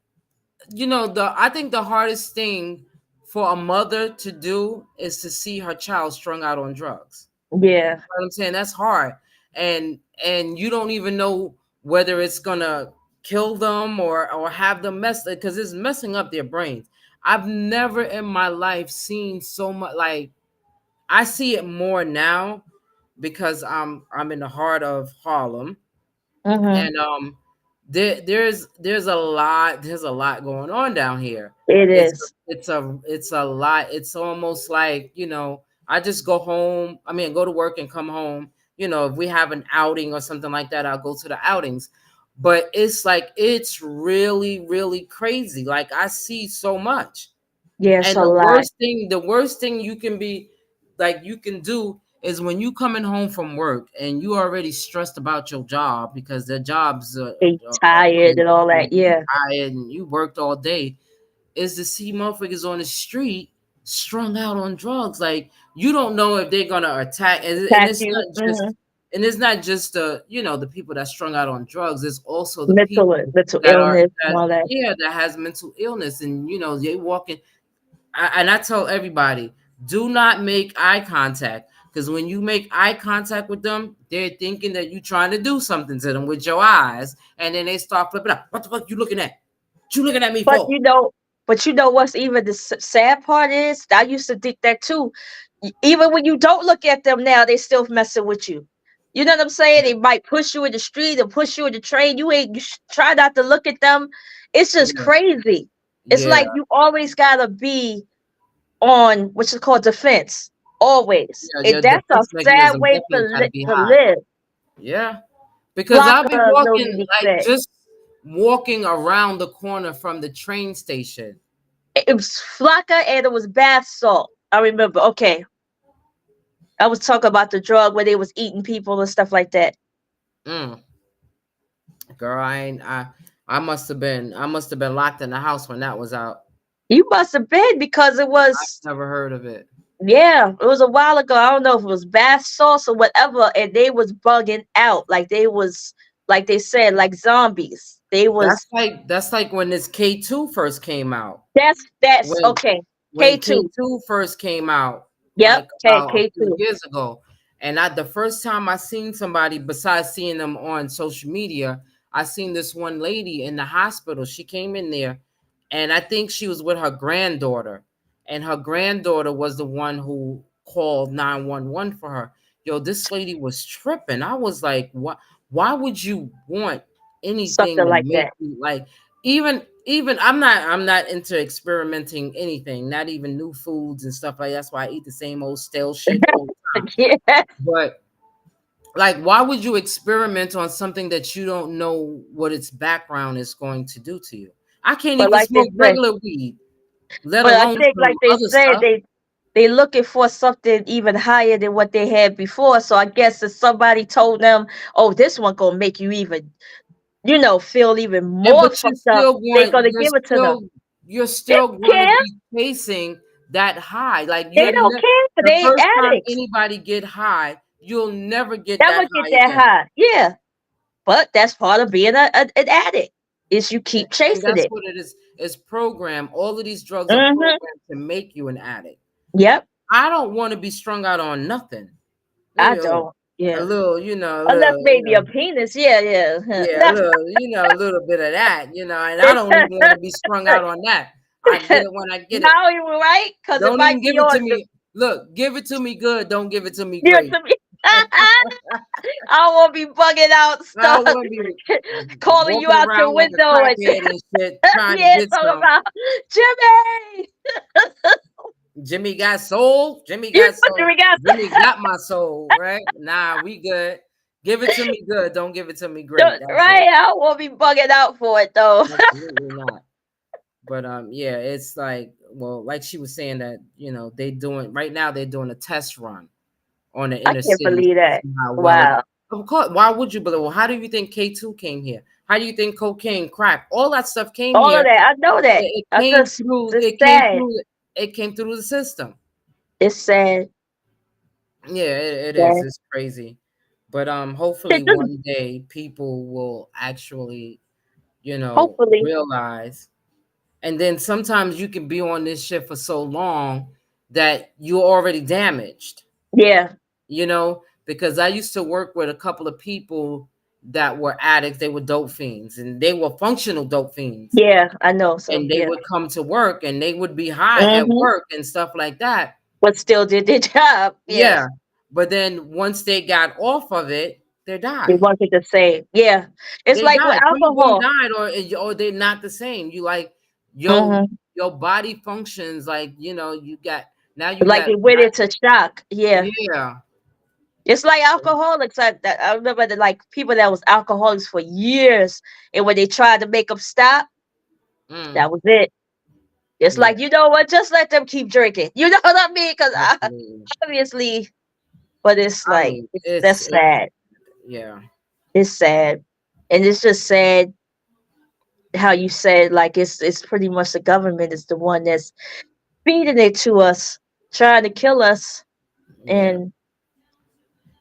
the I think the hardest thing for a mother to do is to see her child strung out on drugs. Yeah. What I'm saying, that's hard, and you don't even know whether it's gonna kill them or have them mess, because it's messing up their brains. I've never in my life seen so much. Like, I see it more now because I'm in the heart of Harlem, Mm-hmm. and there's a lot going on down here. It it's is. it's a lot. It's almost like, I just go home, I mean, go to work and come home. If we have an outing or something like that, I'll go to the outings. But it's like, it's really, really crazy. Like, I see so much. Yes, And a lot. the worst thing you can do is when you coming home from work and you already stressed about your job, because the jobs They are tired and all that. you Yeah. tired and you worked all day, is to see motherfuckers on the street strung out on drugs. Like, you don't know if they're gonna attack, and Attack it's you. not Hmm. just the people that strung out on drugs. It's also the Mental, people mental that are illness and that all that. yeah, that has mental illness, and they walking. And I tell everybody, do not make eye contact, because when you make eye contact with them, they're thinking that you're trying to do something to them with your eyes, and then they start flipping out. What the fuck you looking at? What you looking at me But for? what's even the sad part is, I used to think that too. Even when you don't look at them now, they still messing with you. You know what I'm saying? They might push you in the street or push you in the train. Try not to look at them. It's just Yeah, crazy. It's yeah, like you always gotta be on what is called defense. Always. yeah. And Your that's a defense sad mechanism way definitely got to be to high. live. Yeah, because I'll be Flocka, Lil walking, Unique like, said. just walking around the corner from the train station. It was Flocka and it was bath salt. I remember. Okay. I was talking about the drug where they was eating people and stuff like that. Mm, girl, I ain't. I must have been locked in the house when that was out. You must have been, because it was, Never heard of it. yeah, it was a while ago. I don't know if it was bath sauce or whatever, and they was bugging out like they was, like they said, like zombies. They That's was, like that's like when this K2 first came out. that's When okay. when K2. K2 first came out, Yep. like K about a few K2. years ago, and the first time I seen somebody, besides seeing them on social media, I seen this one lady in the hospital. She came in there, and I think she was with her granddaughter, and her granddaughter was the one who called 911 for her. Yo, this lady was tripping. I was like, what? Why would you want anything Something to like make that. you, like, even I'm not into experimenting anything, not even new foods and stuff like that. That's why I eat the same old stale shit all the time. Yeah. But, like, why would you experiment on something that you don't know what its background is going to do to you? I can't But even like they smoke say, regular weed, let but I alone think some like they other said, stuff. they looking for something even higher than what they had before. So I guess if somebody told them, "Oh, this one gonna make you even, feel even And more but you fucked up," still they want gonna give it to them. you're They still don't going to care. be chasing that high. Like, They don't care. the They first time addicts. anybody get high, you'll never get Never that get high that again. high. Yeah, but that's part of being an addict. Is you keep And chasing that's it. what it is. It's programmed. All of these drugs are Mm-hmm. programmed to make you an addict. Yep. I don't want to be strung out on nothing. I Maybe a little, don't. Yeah. a Unless little, maybe a penis. Yeah, yeah. yeah, a little bit of that, and I don't even want to be strung out on that. I get it when I get it. Now you were right, because it Don't might even be give it to on the me. Look, give it to me good. Don't give it to me near great. to me. I don't want to be bugging out I stuff, don't want to be calling you walking out your around like a window and crackhead and shit, trying to yeah, get talking some. about Jimmy. Jimmy got soul. Jimmy You got put the soul. regatta. Jimmy got my soul, right? Nah, we good. Give it to me good. Don't give it to me great. Don't- That's it. right? I won't be bugging out for it though. Absolutely not. But yeah, it's like, well, like she was saying that, they doing right now, they're doing a test run on the I inner can't cities believe to that. see how well it. Wow. Of course, why would you believe? Well, how do you think K2 came here? How do you think cocaine, crack, all that stuff came All here? of that. I know that. It I came just through. it's It came sad. through. It came through the system. It's sad. Yeah, it is. Sad. It's crazy. But hopefully one day people will actually, Hopefully. realize. And then sometimes you can be on this shit for so long that you're already damaged, Yeah. because I used to work with a couple of people that were addicts. They were dope fiends and they were functional dope fiends. Yeah. I know. So And they yeah. would come to work and they would be high at Mm-hmm. work and stuff like that. But still did their job. Yeah. Yes. But then once they got off of it, they They died. wanted to say. Yeah. It's They like with died. Some of them alcohol. died, or they're not the same. You like your Mm-hmm. your body functions like, you got now you Like got it went into shock. Yeah. yeah. It's like alcoholics. I remember that like people that was alcoholics for years, and when they tried to make them stop, that Mm, was it. It's yeah, like, you know what? Just let them keep drinking. You know what I mean? Because absolutely. obviously, but it's I like mean, that's it's sad. yeah, It's sad, and it's just sad how you said like it's pretty much the government is the one that's feeding it to us, trying to kill us, yeah. and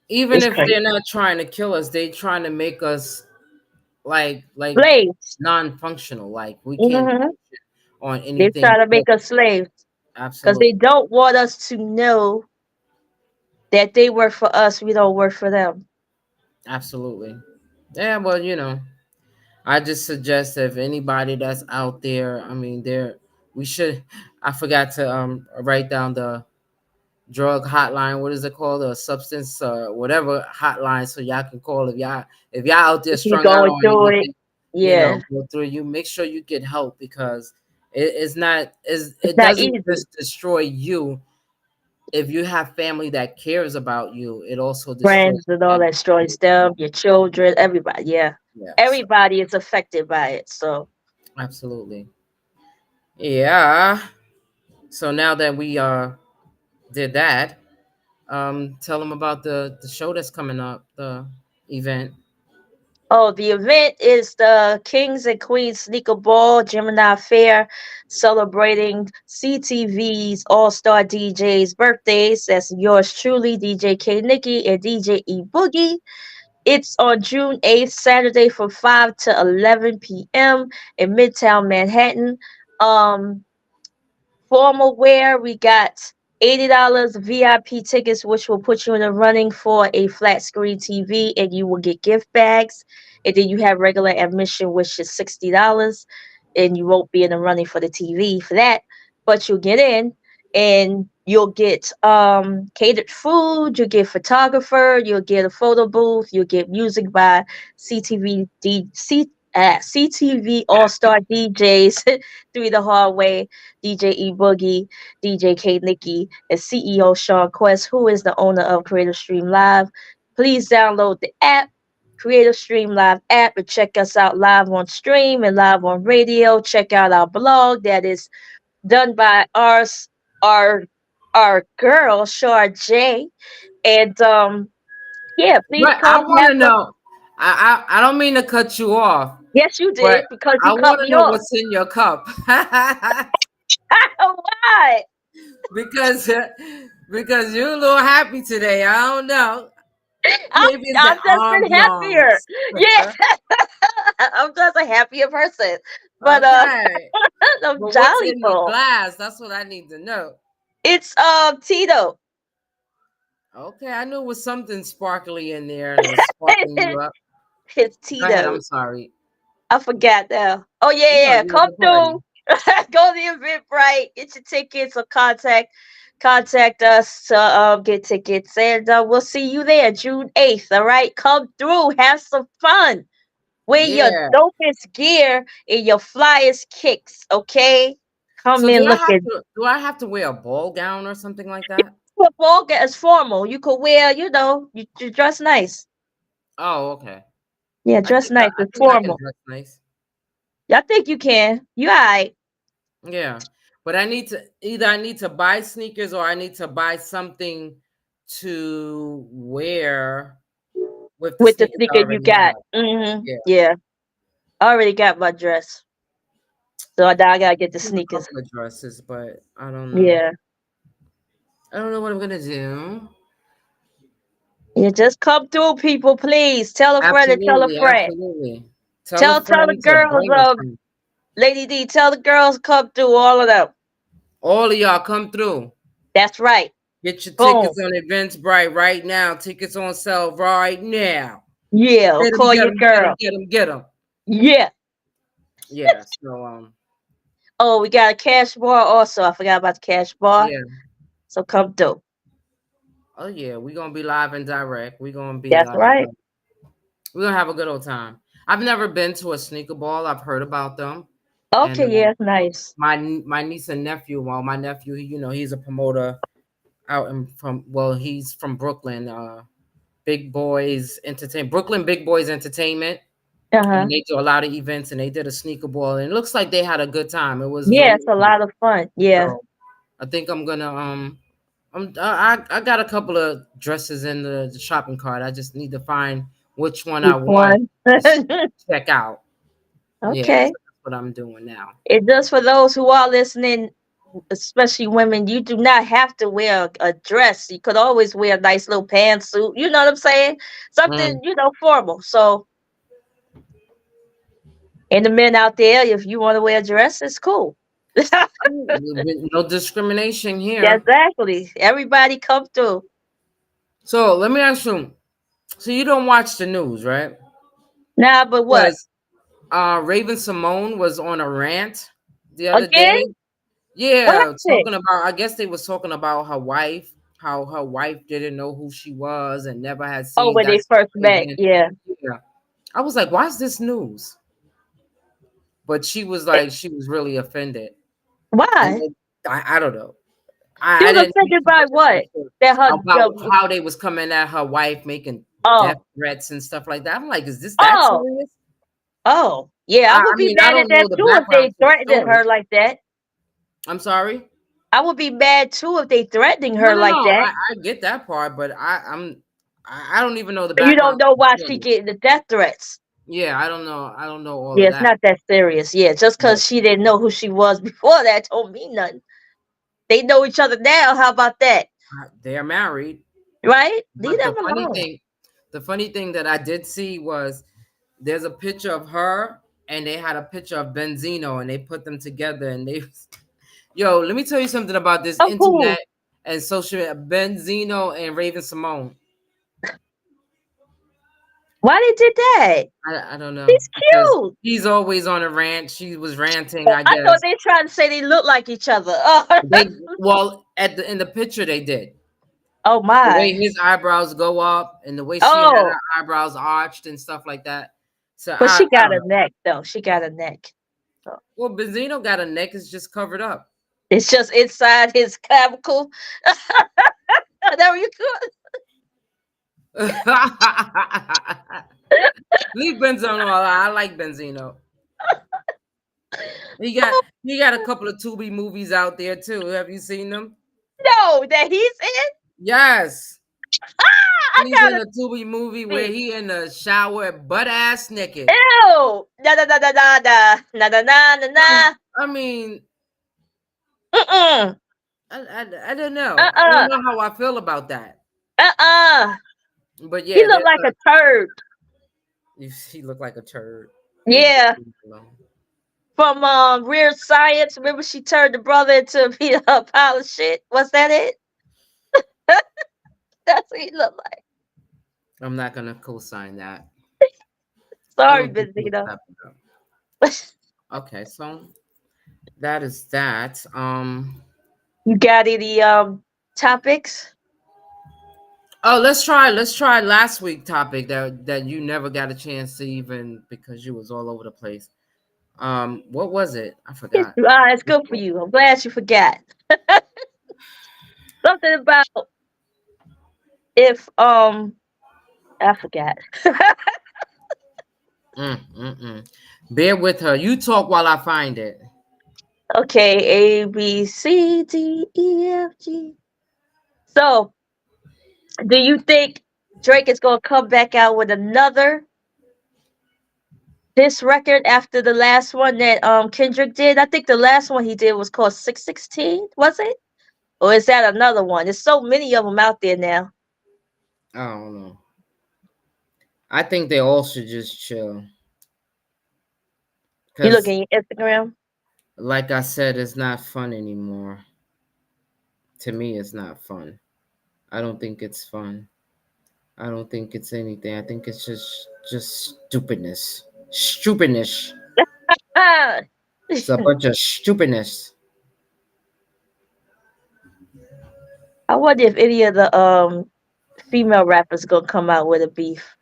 Even it's if crazy. they're not trying to kill us, they trying to make us like Slaves. non-functional. Like we can't Hmm. on They anything. try to But make us slaves because they absolutely, don't want us to know that they work for us. We don't work for them. absolutely. Yeah, well, I just suggest if anybody that's out there, I mean, we should. I forgot to write down the drug hotline. What is it called? A substance, whatever hotline, so y'all can call if y'all out there If you strung out going on through it, anything, yeah, go through. You make sure you get help because it's not it's it not doesn't easy. just destroy you. If you have family that cares about you, it also destroys Friends and all them. that destroys them, your children, everybody. Yeah, Yeah, so everybody is affected by it. So absolutely. Yeah. So now that we did that, tell them about the show that's coming up, the event. oh, the event is the Kings and Queens Sneaker Ball Gemini Fair, celebrating CTV's All Star DJs' birthdays. That's yours truly, DJ K Nikki and DJ E Boogie. It's on June 8th, Saturday from 5 to 11 p.m. in Midtown Manhattan. Um, Formal wear, we got $80 VIP tickets, which will put you in the running for a flat screen TV, and you will get gift bags. And then you have regular admission, which is $60, and you won't be in the running for the TV for that, but you'll get in, and you'll get catered food, you'll get photographer, you'll get a photo booth, you'll get music by CTV All Star DJs through the hallway. DJ E Boogie, DJ K Nikki, and CEO Sean Quest, who is the owner of Creative Stream Live. Please download the app, Creative Stream Live app, and check us out live on stream and live on radio. Check out our blog that is done by our our girl Shar J. And yeah, please But I come want have to some. know. I don't mean to cut you off, Yes, you but did because I you cut want to me know off. what's in your cup Why? because because you're a little happy today. I don't know. I'm Maybe it's the I've just been happier. ambiance. Yes, I'm just a happier person. But Okay, I'm but what's jolly in the full. glass? That's what I need to know. It's Tito. Okay, I knew it was something sparkly in there and it was sparkling you up. It's Go ahead. Tito. I'm sorry. I forgot now. Oh yeah, No, yeah. you're at Come the through. party. Go to the Eventbrite. Get your tickets or contact us to get tickets, and we'll see you there June 8th. All right, come through. Have some fun. Wear your Yeah. dopest gear and your flyest kicks. Okay, come So in looking. do I have to wear a ball gown or something like that? Football is formal. You could wear, you dress nice. Oh, okay. Yeah, dress nice I and think I can formal. dress nice. I think you can. You alright Yeah, but I need to either I need to buy sneakers or I need to buy something to wear with the with the sneakers I sneaker you already got. have. Hmm. Yeah, Yeah, I already got my dress, so now I gotta get the I have a sneakers. couple of dresses, but I don't know. Yeah, I don't know what I'm gonna do. yeah. Just come through, people. Please tell a friend and tell a Absolutely, friend. absolutely. Tell a Tell the friend to girls, bring a friend. Lady D. Tell the girls come through. All of them. All of y'all come through. That's right. Get your Boom. tickets on Eventbrite right now. Tickets on sale right now. Yeah, or Get them, call get your them, get them, girl. get them, get them. Yeah. Yeah. So Oh, we got a cash bar also. I forgot about the cash bar. yeah. So come through. Oh yeah, we're gonna be live and direct. We're gonna be That's like right. we're gonna have a good old time. I've never been to a sneaker ball. I've heard about them, and Okay, yeah, it's nice. my niece and nephew. Well, my nephew, he's a promoter out in from. Well, he's from Brooklyn. Big Boys Entertainment, Brooklyn Big Boys Entertainment, Uh-huh. and they do a lot of events. And they did a sneaker ball, and it looks like they had a good time. It was Yeah, really it's a nice. lot of fun. Yeah. So I think I'm gonna I got a couple of dresses in the shopping cart. I just need to find which one I Which want one? to check out. Yeah, so Okay. that's what I'm doing now. It does for those who are listening, especially women, you do not have to wear a dress. You could always wear a nice little pantsuit. You know what I'm saying? Mm. Something, formal. So, and the men out there, if you want to wear a dress, it's cool. No discrimination here. Exactly. Everybody come through. So let me ask you. So you don't watch the news, right? Nah, but what? Because Raven Simone was on a rant the other Again? day. What Yeah, happened? talking about. I guess they was talking about her wife, how her wife didn't know who she was and never had Oh, seen when they that first met. Raven. Yeah. Yeah, I was like, why is this news? But she was Eh, like, she was really offended, and why? then, I don't know. She I was didn't do offended too by much what? research That her. about how they was coming at her wife, making death Oh. threats and stuff like that. I'm like, is this that Oh. serious? Oh. Yeah, I would I be mean, I mad at don't that know the too if they background to the threatened story. her like that. I'm sorry. I would be mad too if they threatening No, her no, like no. that. I get that part, but I don't even know the You don't background know to the why she story. getting the death threats. Yeah, I don't know. I don't know all Yeah, of it's that. not that serious. Yeah, just But because she didn't know who she was before that don't mean nothing. They know each other now. How about that? they are married. Right? Leave But them alone. the funny thing that I did see was there's a picture of her and they had a picture of Benzino and they put them together and they yo, let me tell you something about this Of who? internet and social media. Benzino and Raven Simone. Why they did that? I don't know He's because cute. he's always on a rant. She was ranting, Oh, I I thought guess. they trying to say they look like each other. Oh, They well at the in the picture they did. oh The way my. his eyebrows go up and the way she had Oh, her eyebrows arched and stuff like that. So but she I got don't a know. neck though. She got a neck. So Well, Benzino got a neck is just covered up. it's just inside his clavicle. Whatever you could. Leave Benzino alone. I like Benzino. He got a couple of Tubi movies out there too. Have you seen them? No, that he's in. Yes. I He's in gotta a Tubi movie where see. he in the shower butt ass naked. Ew! Da da da da da da na na na na na. I mean, Mm-mm. I don't know. I don't Uh-uh. know how I feel about that. Uh-uh. But He yeah, looked there's like a a turd. he looked like a turd. Leave Yeah. him alone. From Weird Science. Remember she turned the brother into be a pile of shit? Was that it? That's what he looked like. I'm not gonna co-sign that. I Sorry, don't think he'll Benzino. step it up. Okay, so that is that. You got any topics? Oh, let's try last week topic that you never got a chance to even because you was all over the place. What was it? I forgot. It's good for you. I'm glad you forgot. Something about if I forgot. Bear with her. You talk while I find it. Okay, A B C D E F G. So, do you think Drake is gonna come back out with another this record after the last one that Kendrick did? I think the last one he did was called 616, was it? Or is that another one? There's so many of them out there now. I don't know. I think they all should just chill. You look Because, at your Instagram. like I said, it's not fun anymore. To me, it's not fun. I don't think it's fun. I don't think it's anything. I think it's just stupidness. Stupidness. Ah, It's a bunch of stupidness. I wonder if any of the female rappers gonna come out with a beef.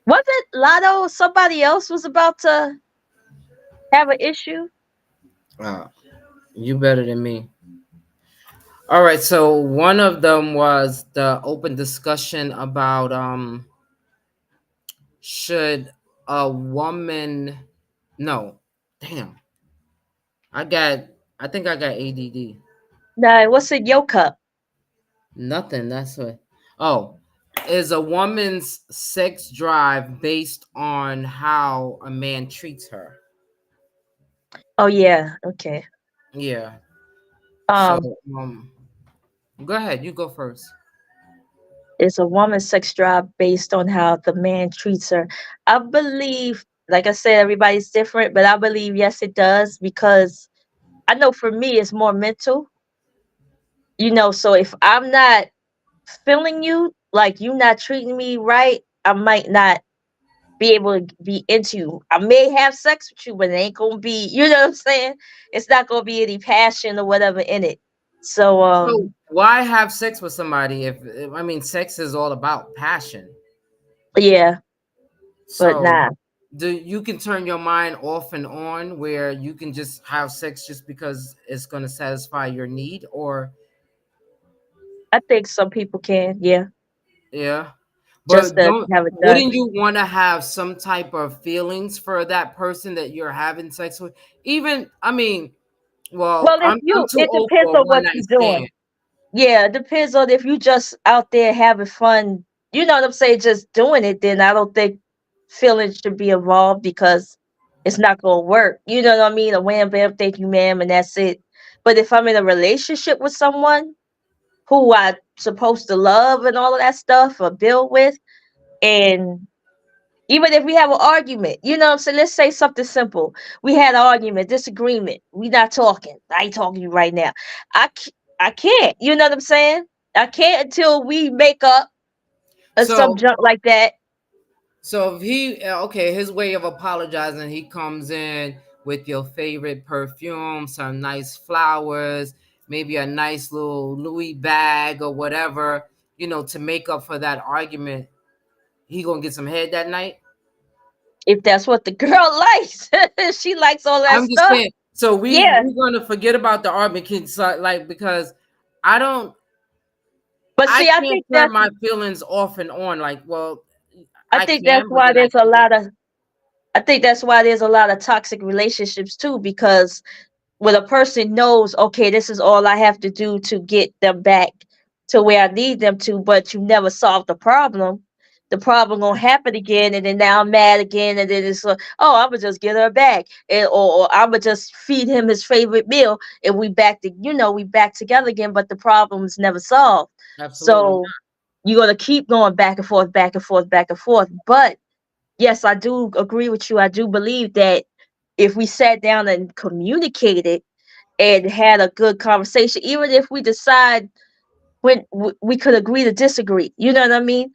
Was it Lotto? Or somebody else was about to have an issue. Uh, you better than me. All right, so one of them was the open discussion about should a woman no, damn. I got I think I got ADD. Nah, what's in your cup? Nothing, that's what. Oh, is a woman's sex drive based on how a man treats her? Oh yeah, okay. Yeah. So, Um, um go ahead, you go first. is a woman's sex drive based on how the man treats her? I believe, like I said, everybody's different, but I believe yes, it does because I know for me it's more mental. So if I'm not feeling you, like you not treating me right, I might not be able to be into you. I may have sex with you, but it ain't gonna be, you know what I'm saying? It's not gonna be any passion or whatever in it. So So, why have sex with somebody if I mean sex is all about passion? yeah, but So, nah. do you can turn your mind off and on where you can just have sex just because it's going to satisfy your need or I think some people can, yeah. yeah. Just But to don't have it done. wouldn't you want to have some type of feelings for that person that you're having sex with? Even I mean, well, Well, if I'm you too it old depends for a on one what night you're stand. doing. Yeah, it depends on if you just out there having fun, you know what I'm saying, just doing it, then I don't think feelings should be involved because it's not gonna work. You know what I mean? A wham bam, thank you, ma'am, and that's it. But if I'm in a relationship with someone who I supposed to love and all of that stuff or build with, and even if we have an argument, you know what I'm saying? Let's say something simple. We had an argument, disagreement. We not talking. I ain't talking to you right now. I can't. You know what I'm saying? I can't until we make up or some So junk like that. So if he okay, his way of apologizing, he comes in with your favorite perfume, some nice flowers, maybe a nice little Louis bag or whatever, to make up for that argument. He gonna get some head that night. If that's what the girl likes. She likes all that I'm just stuff. saying. So Yeah. we're gonna forget about the argument, kids, like because I don't, But I see, I can't think turn that's my feelings off and on. Like, well, I I think that's can, but why then I there's a can't. lot of I think that's why there's a lot of toxic relationships too, because when a person knows, okay, this is all I have to do to get them back to where I need them to, but you never solve the problem gonna happen again, and then now I'm mad again, and then it's like, oh, I'm gonna just get her back, or I'm gonna just feed him his favorite meal, and we back together again, but the problem is never solved. Absolutely So you're gonna keep going back and forth, back and forth, back and forth. But yes, I do agree with you. I do believe that if we sat down and communicated and had a good conversation, even if we decide when we could agree to disagree, you know what I mean?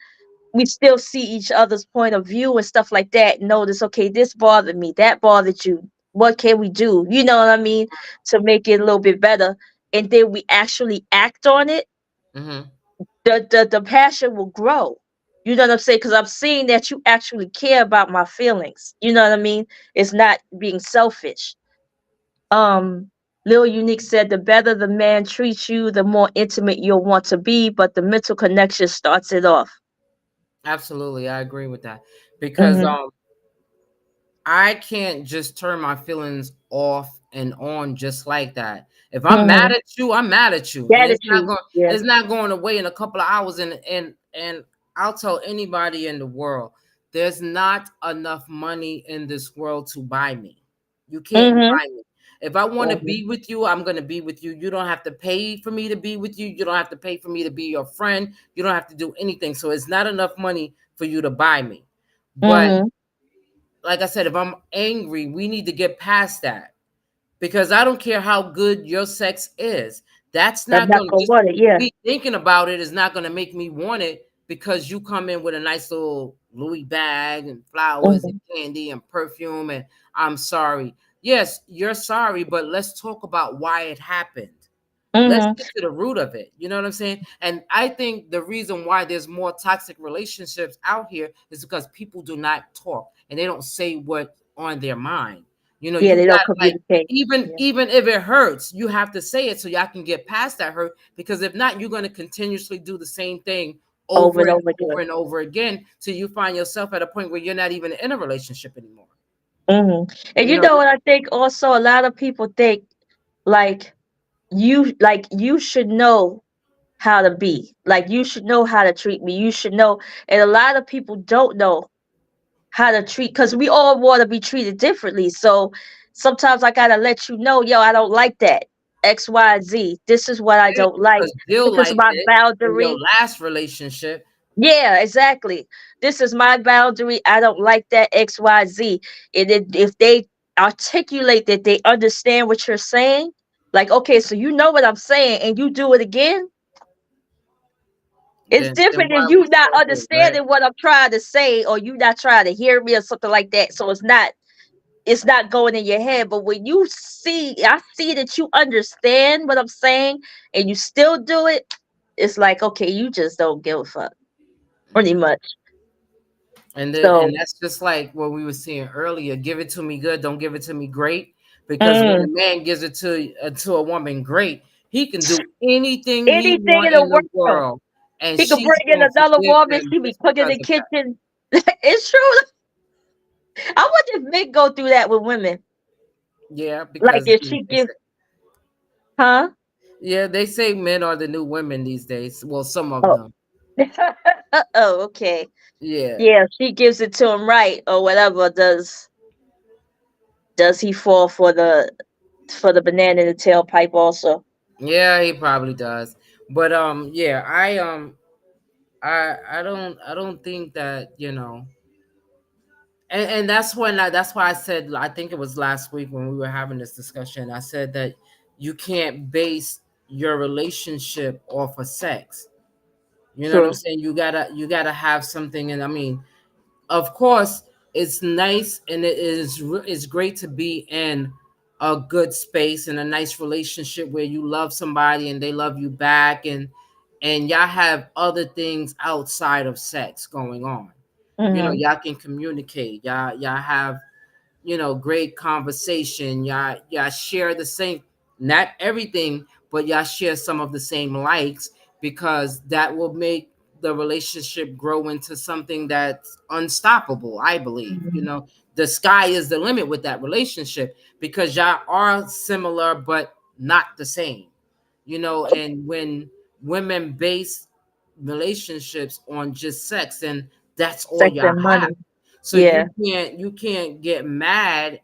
We still see each other's point of view and stuff like that. Notice, okay, this bothered me, that bothered you. What can we do? You know what I mean? To make it a little bit better. And then we actually act on it, not. the passion will grow. You know what I'm saying? Because I'm seeing that you actually care about my feelings. You know what I mean? It's not being selfish. Um, Lil Unique said, the better the man treats you, the more intimate you'll want to be, but the mental connection starts it off. Absolutely, I agree with that because Hmm. I can't just turn my feelings off and on just like that. If I'm mad Mhm. at you, I'm mad at you, and That is true. Yeah. it's not going away in a couple of hours. And I'll tell anybody in the world, there's not enough money in this world to buy me. You can't Mhm. buy me. If I want to Mhm. be with you, I'm going to be with you. You don't have to pay for me to be with you. You don't have to pay for me to be your friend. You don't have to do anything. So it's not enough money for you to buy me. But Mhm. like I said, if I'm angry, we need to get past that, because I don't care how good your sex is. That's I'm not not going to gonna just want it. Yeah. me thinking about it is not going to make me want it, because you come in with a nice little Louis bag and flowers and Mhm. candy and perfume and I'm sorry. Yes, you're sorry, but let's talk about why it happened. Let's Mhm. get to the root of it. You know what I'm saying? And I think the reason why there's more toxic relationships out here is because people do not talk and they don't say what on their mind. You know, Yeah, you they got don't like, communicate. even Yeah. even if it hurts, you have to say it so y'all can get past that hurt. Because if not, you're going to continuously do the same thing Over over and and over over again. and over again till you find yourself at a point where you're not even in a relationship anymore. Mhm. And You you know, know what I think also a lot of people think like you should know how to be. Like you should know how to treat me. You should know. And a lot of people don't know how to treat because we all want to be treated differently. So sometimes I gotta let you know, yo, I don't like that. X, Y, Z. This is what I yeah, don't like. because Jill This is liked my it in your boundary. last relationship. Yeah, exactly. This is my boundary. I don't like that X, Y, Z. And if they articulate that they understand what you're saying, like, okay, so you know what I'm saying and you do it again, it's Then different why if are we you not still here, right? understanding what I'm trying to say or you not trying to hear me or something like that. So it's not going in your head. But when I see that you understand what I'm saying and you still do it, it's like, okay, you just don't give a fuck. Pretty Yeah. much. And So that's just like what we were saying earlier. Give it to me good, don't give it to me great. Because when a mm, man gives it to a woman great, he can do anything he anything in want the in the world. world, and He could she's bring in gonna another forgive woman. him She be just cooking in because the of that. kitchen. It's true. I wonder if men go through that with women. Yeah, Like because if she give, huh? yeah, they say men are the new women these days. Well, some of Oh, them. oh, okay. Yeah. Yeah, if she gives it to him right or whatever. Does he fall for the banana in the tailpipe also? Yeah, he probably does. But yeah, I don't think that, and that's why I said, I think it was last week when we were having this discussion, I said that you can't base your relationship off of sex. You know what I'm True. saying? You gotta have something. And I mean, of course, it's nice and it's great to be in a good space and a nice relationship where you love somebody and they love you back, and y'all have other things outside of sex going on. Mhm. Y'all can communicate. Y'all have, great conversation. Y'all share the same, not everything, but y'all share some of the same likes, because that will make the relationship grow into something that's unstoppable. I believe, Mhm. the sky is the limit with that relationship, because y'all are similar but not the same. And when women base relationships on just sex, and that's all Sex y'all and have. money. So Yeah. you can't get mad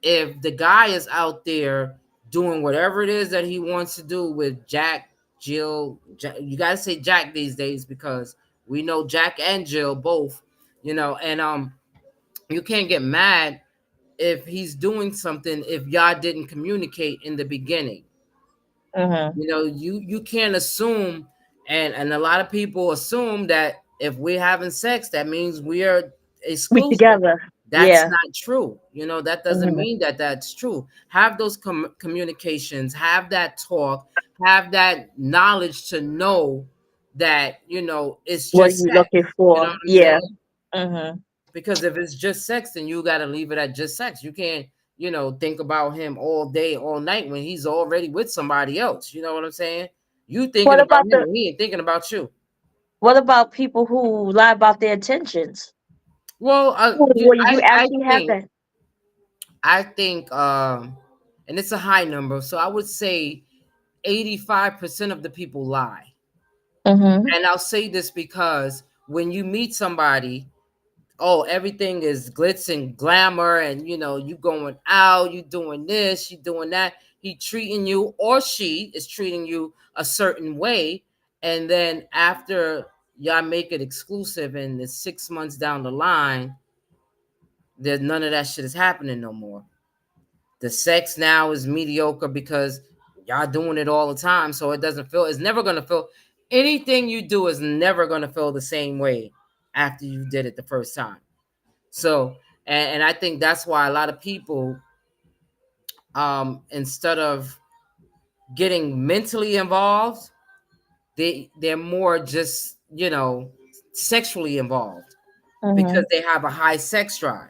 if the guy is out there doing whatever it is that he wants to do with Jack, Jill. You gotta say Jack these days, because we know Jack and Jill both. And you can't get mad if he's doing something if y'all didn't communicate in the beginning. Mhm. You can't assume, and a lot of people assume that if we're having sex, that means we are We exclusive. together. That's Yeah. not true. That doesn't Mhm. mean that that's true. Have those communications, have that talk, have that knowledge to know that it's What are just you sex. looking You know for? what I'm Yeah. saying? Mhm. Because if it's just sex, then you got to leave it at just sex. You can't, think about him all day, all night when he's already with somebody else. You know what I'm saying? You thinking What about about him the and he ain't thinking about you. what about people who lie about their intentions? Well, Where you I actually have think that? I think, and it's a high number, so I would say 85% of the people lie. Mhm. And I'll say this because when you meet somebody, oh, everything is glitz and glamour, and you going out, you doing this, you doing that. He treating you, or she is treating you a certain way, and then after y'all make it exclusive, and it's 6 months down the line, there's none of that shit is happening no more. The sex now is mediocre because y'all doing it all the time, so it doesn't feel. It's never gonna feel. Anything you do is never gonna feel the same way after you did it the first time. So, and I think that's why a lot of people, instead of getting mentally involved, they're more just sexually involved, because Mhm. they have a high sex drive.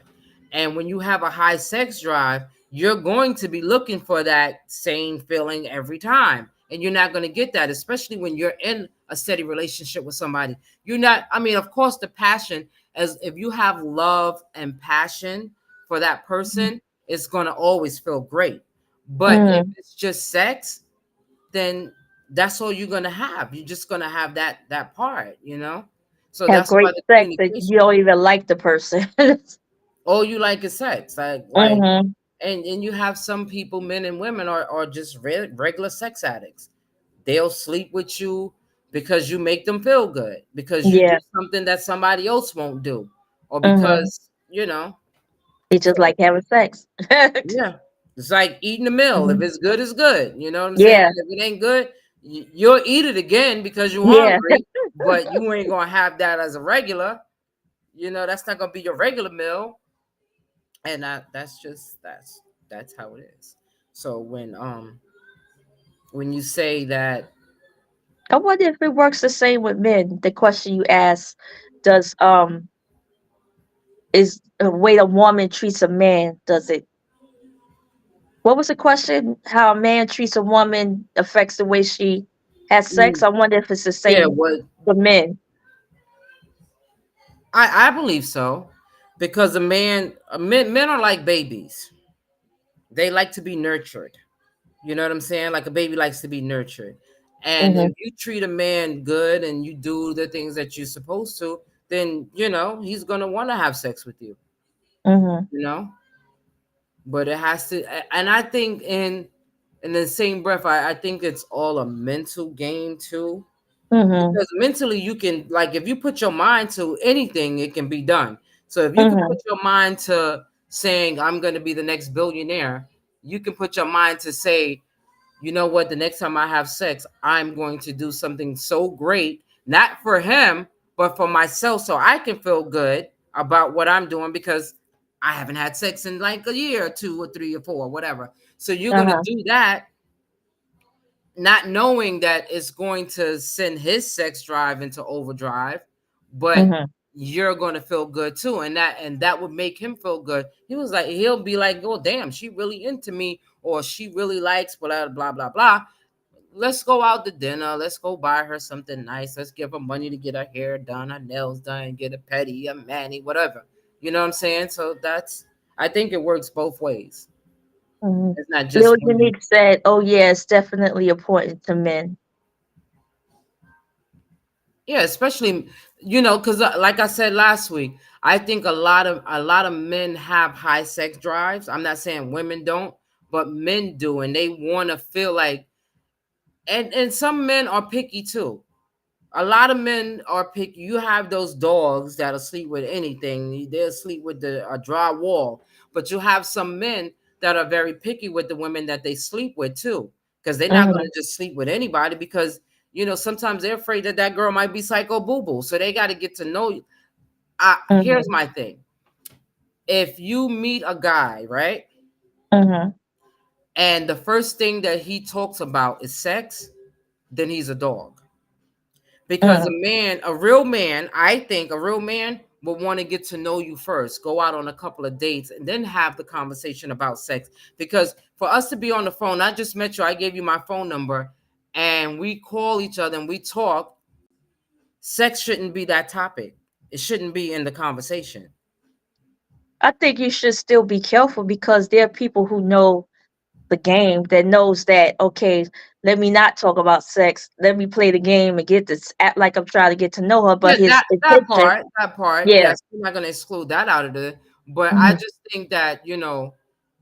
And when you have a high sex drive, you're going to be looking for that same feeling every time. And you're not going to get that, especially when you're in a steady relationship with somebody. You're not, I mean, of course, the passion, as if you have love and passion for that person, it's going to always feel great. But if Mhm. it's just sex, then that's all you're going to have. You're just going to have that part. So Have that's why great the sex that you communication. don't even like the person. All you like is sex, like, Mhm. and you have some people, men and women, are just regular sex addicts. They'll sleep with you because you make them feel good, because you do Yeah. something that somebody else won't do, or Mhm. because you know. They just So like having sex. yeah, it's like eating a meal. If Mhm. it's good, it's good. You know what I'm saying? Yeah. And if it ain't good, you'll eat it again because you're Yeah. hungry, but you ain't gonna have that as a regular. That's not gonna be your regular meal. And that's how it is. So when you say that. I wonder if it works the same with men. The question you asked, does is the way a woman treats a man, does it, what was the question? How a man treats a woman affects the way she has sex? mm, I wonder if it's the yeah, same what for men. I believe so, because men are like babies. They like to be nurtured. You know what I'm saying? Like a baby likes to be nurtured. And if Mhm. you treat a man good and you do the things that you're supposed to, then he's gonna want to have sex with you. Mhm. You know, but it has to. And I think in the same breath, I think it's all a mental game too, Mhm. because mentally you can, like, if you put your mind to anything, it can be done. So if you can put Mhm. your mind to saying I'm going to be the next billionaire, you can put your mind to say, you know what, the next time I have sex, I'm going to do something so great, not for him, but for myself, so I can feel good about what I'm doing, because I haven't had sex in like a year or two or three or four, whatever. So you're going to Uh-huh. do that, not knowing that it's going to send his sex drive into overdrive, but Mhm. you're going to feel good too, and that would make him feel good. He'll be like, oh damn, she really into me, or she really likes blah blah blah blah. Let's go out to dinner, let's go buy her something nice, let's give her money to get her hair done, her nails done, get a pedi, a mani, whatever. You know what I'm saying? So I think it works both ways. Mhm. It's not Lil just women. Unique said, "Oh yeah, it's definitely important to men." Yeah, especially because like I said last week, I think a lot of men have high sex drives. I'm not saying women don't, but men do, and they want to feel like, and some men are picky too. A lot of men are picky. You have those dogs that'll sleep with anything. They'll sleep with a dry wall. But you have some men that are very picky with the women that they sleep with too, because they're not going Mhm. to just sleep with anybody, because sometimes they're afraid that that girl might be psycho boo boo. So they got to get to know you. Here's Mhm. my thing: if you meet a guy, right, Mhm. and the first thing that he talks about is sex, then he's a dog. Because Mhm. a real man, I think a real man will want to get to know you first, go out on a couple of dates, and then have the conversation about sex. Because for us to be on the phone, I just met you, I gave you my phone number, and we call each other and we talk. Sex shouldn't be that topic. It shouldn't be in the conversation. I think you should still be careful because there are people who know the game that knows that okay, let me not talk about sex. Let me play the game and get this act like I'm trying to get to know her, but Yeah, his intention, that part, yeah. yes, we're not gonna exclude that out of it. But I Mhm. just think that,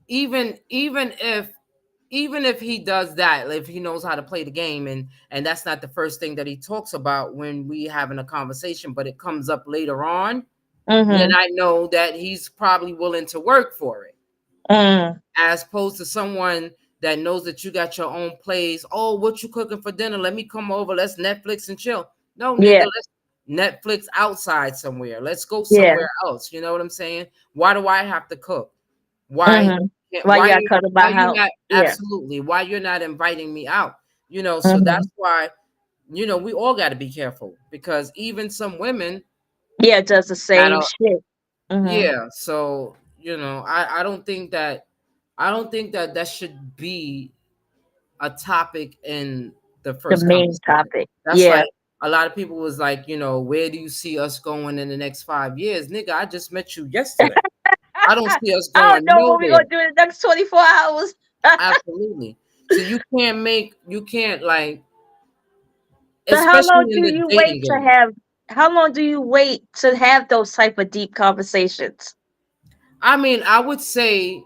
even if he does that, if he knows how to play the game, and that's not the first thing that he talks about when we having a conversation, but it comes up later on, then Mhm. I know that he's probably willing to work for it, Mm. as opposed to someone that knows that you got your own place. Oh, what you cooking for dinner? Let me come over. Let's Netflix and chill. No, Yeah. nigga, let's Netflix outside somewhere. Let's go Yeah. somewhere else. You know what I'm saying? Why do I have to cook? Why Mhm. can't Why you why gotta you come to why my you house? not Yeah. absolutely why you're not inviting me out? So Mhm. that's why, we all got to be careful, because even some women Yeah, it does the that same are, shit. Mhm. yeah, so I don't think that, that should be a topic in the The first main conversation. topic. That's Yeah. like, a lot of people was like, where do you see us going in the next 5 years? Nigga, I just met you yesterday. I don't see us I don't going know what we're nowhere. gonna do in the next 24 hours. Absolutely. So you can't, like, So how especially long in do the you dating wait to game. have how long do you wait to have those type of deep conversations? I mean, I would say,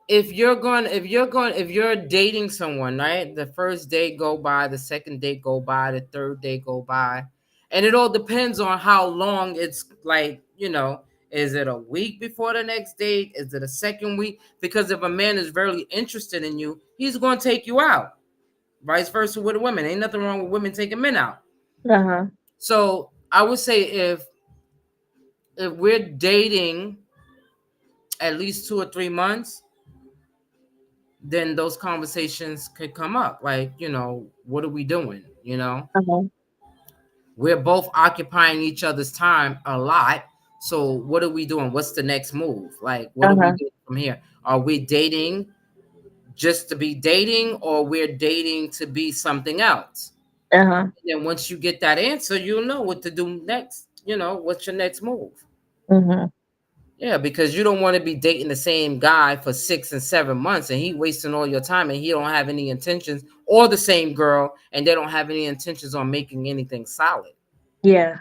if you're dating someone, right? The first date go by, the second date go by, the third date go by, and it all depends on how long it's like. Is it a week before the next date? Is it a second week? Because if a man is very interested in you, he's going to take you out. Vice versa with women. Ain't nothing wrong with women taking men out. Uh-huh. So I would say, if we're dating at least 2 or 3 months, then those conversations could come up. Like, what are we doing? Uh-huh. We're both occupying each other's time a lot. So what are we doing? What's the next move? Like, what are we Uh-huh. doing from here? Are we dating just to be dating, or we're dating to be something else? Uh-huh. And then once you get that answer, you'll know what to do next. What's your next move? Mhm. Yeah, because you don't want to be dating the same guy for 6 and 7 months, and he wasting all your time, and he don't have any intentions, or the same girl, and they don't have any intentions on making anything solid. Yeah.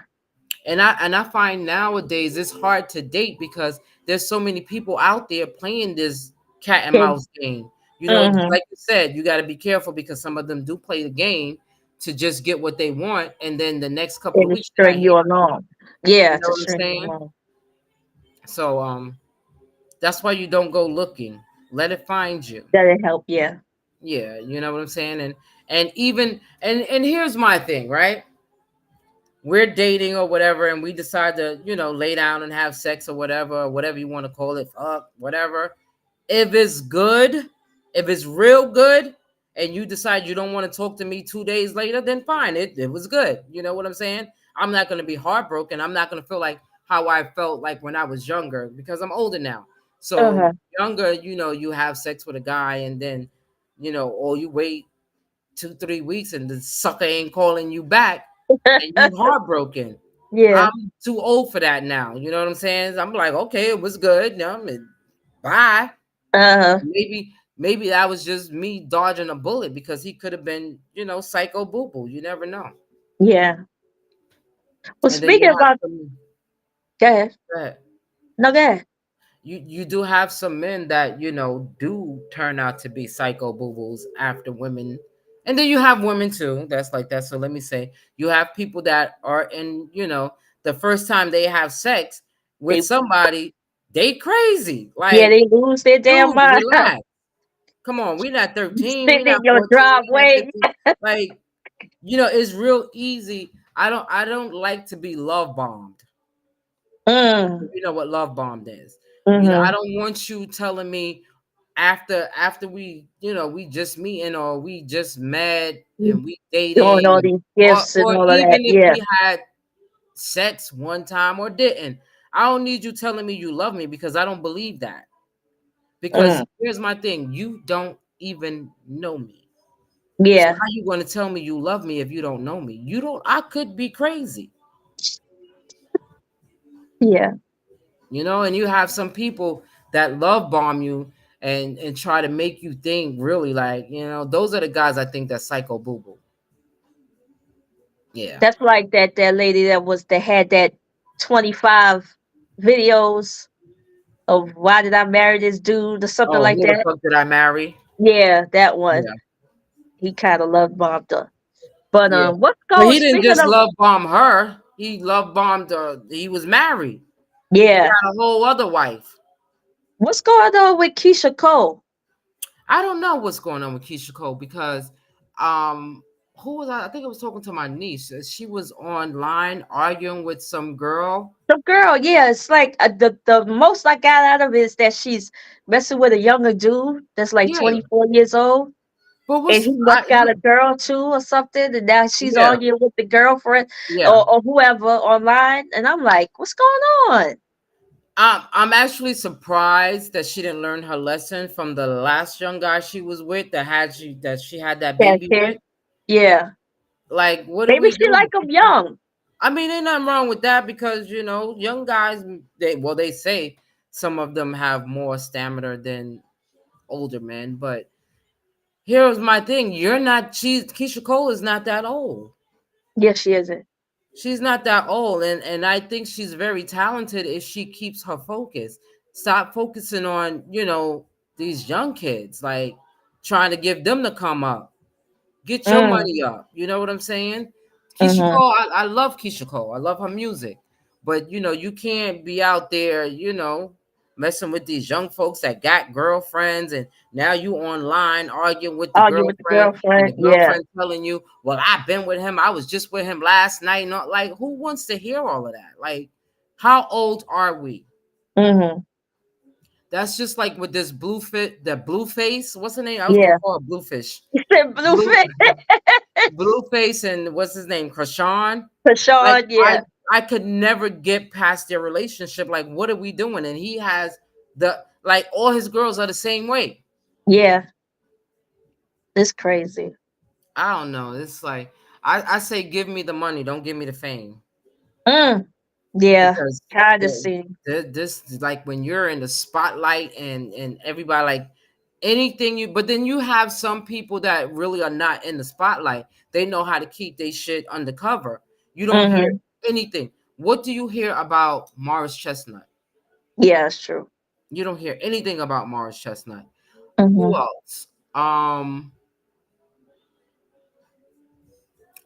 And I find nowadays it's hard to date because there's so many people out there playing this cat and Okay. mouse game. Mhm. Like you said, you got to be careful, because some of them do play the game to just get what they want, and then the next couple of And to weeks you're not string you hearing from them. along. Yeah, You know to what I'm string you saying? along. So that's why you don't go looking. Let it find you. That'll help, yeah. Yeah, you know what I'm saying? And even and here's my thing, right? We're dating or whatever, and we decide to, lay down and have sex, or whatever you want to call it, fuck, whatever. If it's good, if it's real good, and you decide you don't want to talk to me 2 days later, then fine. It was good. You know what I'm saying? I'm not gonna be heartbroken. I'm not gonna feel like how I felt like when I was younger, because I'm older now. So Uh-huh. younger, you have sex with a guy, and then, or you wait 2, 3 weeks and the sucker ain't calling you back, and you heartbroken. Yeah. I'm too old for that now. You know what I'm saying? I'm like, okay, it was good. Bye. Uh-huh. Maybe that was just me dodging a bullet, because he could have been, psycho boo boo. You never know. Yeah. Well, And then you speaking have about some. go ahead. Go ahead. No, go ahead. You do have some men that, do turn out to be psycho boo boos after women, and then you have women too that's like that. So let me say, you have people that are in, the first time they have sex with They somebody, they crazy. yeah, Like, they lose their damn dude, mind. relax. Come on, we're not 13, we're Sitting in not your 14, we're not driveway. 15. Like, it's real easy. I don't like to be love bombed. Mm. You know what love bombed is. I Mhm. don't want you telling me after we, we just meeting, or we just met and we Doing dating, all and, these or gifts and or all of that. even if Yeah. we had sex one time or didn't. I don't need you telling me you love me, because I don't believe that. Because Mm. here's my thing, you don't even know me. So Yeah. how you going to tell me you love me if you don't know me? I could be crazy. Yeah. And you have some people that love bomb you and try to make you think really like, those are the guys I think that psycho boo boo. Yeah. That's like that lady that had that 25 videos of why did I marry this dude or something Oh, like who the that. fuck did I marry? Yeah, that one. Yeah. He kind of love bombed her. But Yeah. what's But going? he didn't Speaking just of, love bomb her. He love bombed her. He was married. He yeah, had a whole other wife. what's going on with Keisha Cole? I don't know what's going on with Keisha Cole because um who was I? I think I was talking to my niece. She was online arguing with some girl. The girl, yeah, it's like the most I got out of it is that she's messing with a younger dude that's like Yeah. 24 years old, But and what's he must got a girl too or something, and now she's yeah, arguing with the girlfriend yeah. or whoever online, and I'm like, what's going on? I'm actually surprised that she didn't learn her lesson from the last young guy she was with that she had that That baby kid, with. yeah, Like, what are maybe we she doing? like him young. I mean, ain't nothing wrong with that because young guys, they say some of them have more stamina than older men. But here's my thing: Keisha Cole is not that old. Yes, she isn't. She's not that old, and I think she's very talented if she keeps her focus. Stop focusing on these young kids, like trying to give them to come up. Get your Mm, money up. You know what I'm saying? Keisha mm-hmm. Cole, I love Keisha Cole. I love her music. But you can't be out there, messing with these young folks that got girlfriends and now you online arguing with the Argue with the girlfriend and the girlfriend. Yeah. girlfriend telling you, well, I've been with him. I was just with him last night. Not like who wants to hear all of that? Like, how old are we? Mm-hmm. That's just like with this blue face. What's the name? I was gonna Yeah. call it bluefish. He said Blue Blueface. Blueface and what's his name, Krishan. For Like Sean, I yeah. I could never get past their relationship. Like, what are we doing? And he has all his girls are the same way. Yeah. It's crazy. I don't know. It's like I say, give me the money, don't give me the fame. Mm. Yeah. Because Kind of the, see. this like when you're in the spotlight and everybody like anything but then you have some people that really are not in the spotlight. They know how to keep their shit undercover. You don't hear Mm-hmm. anything. What do you hear about Morris Chestnut? Yeah, that's true. You don't hear anything about Morris Chestnut. Who Mm-hmm. else?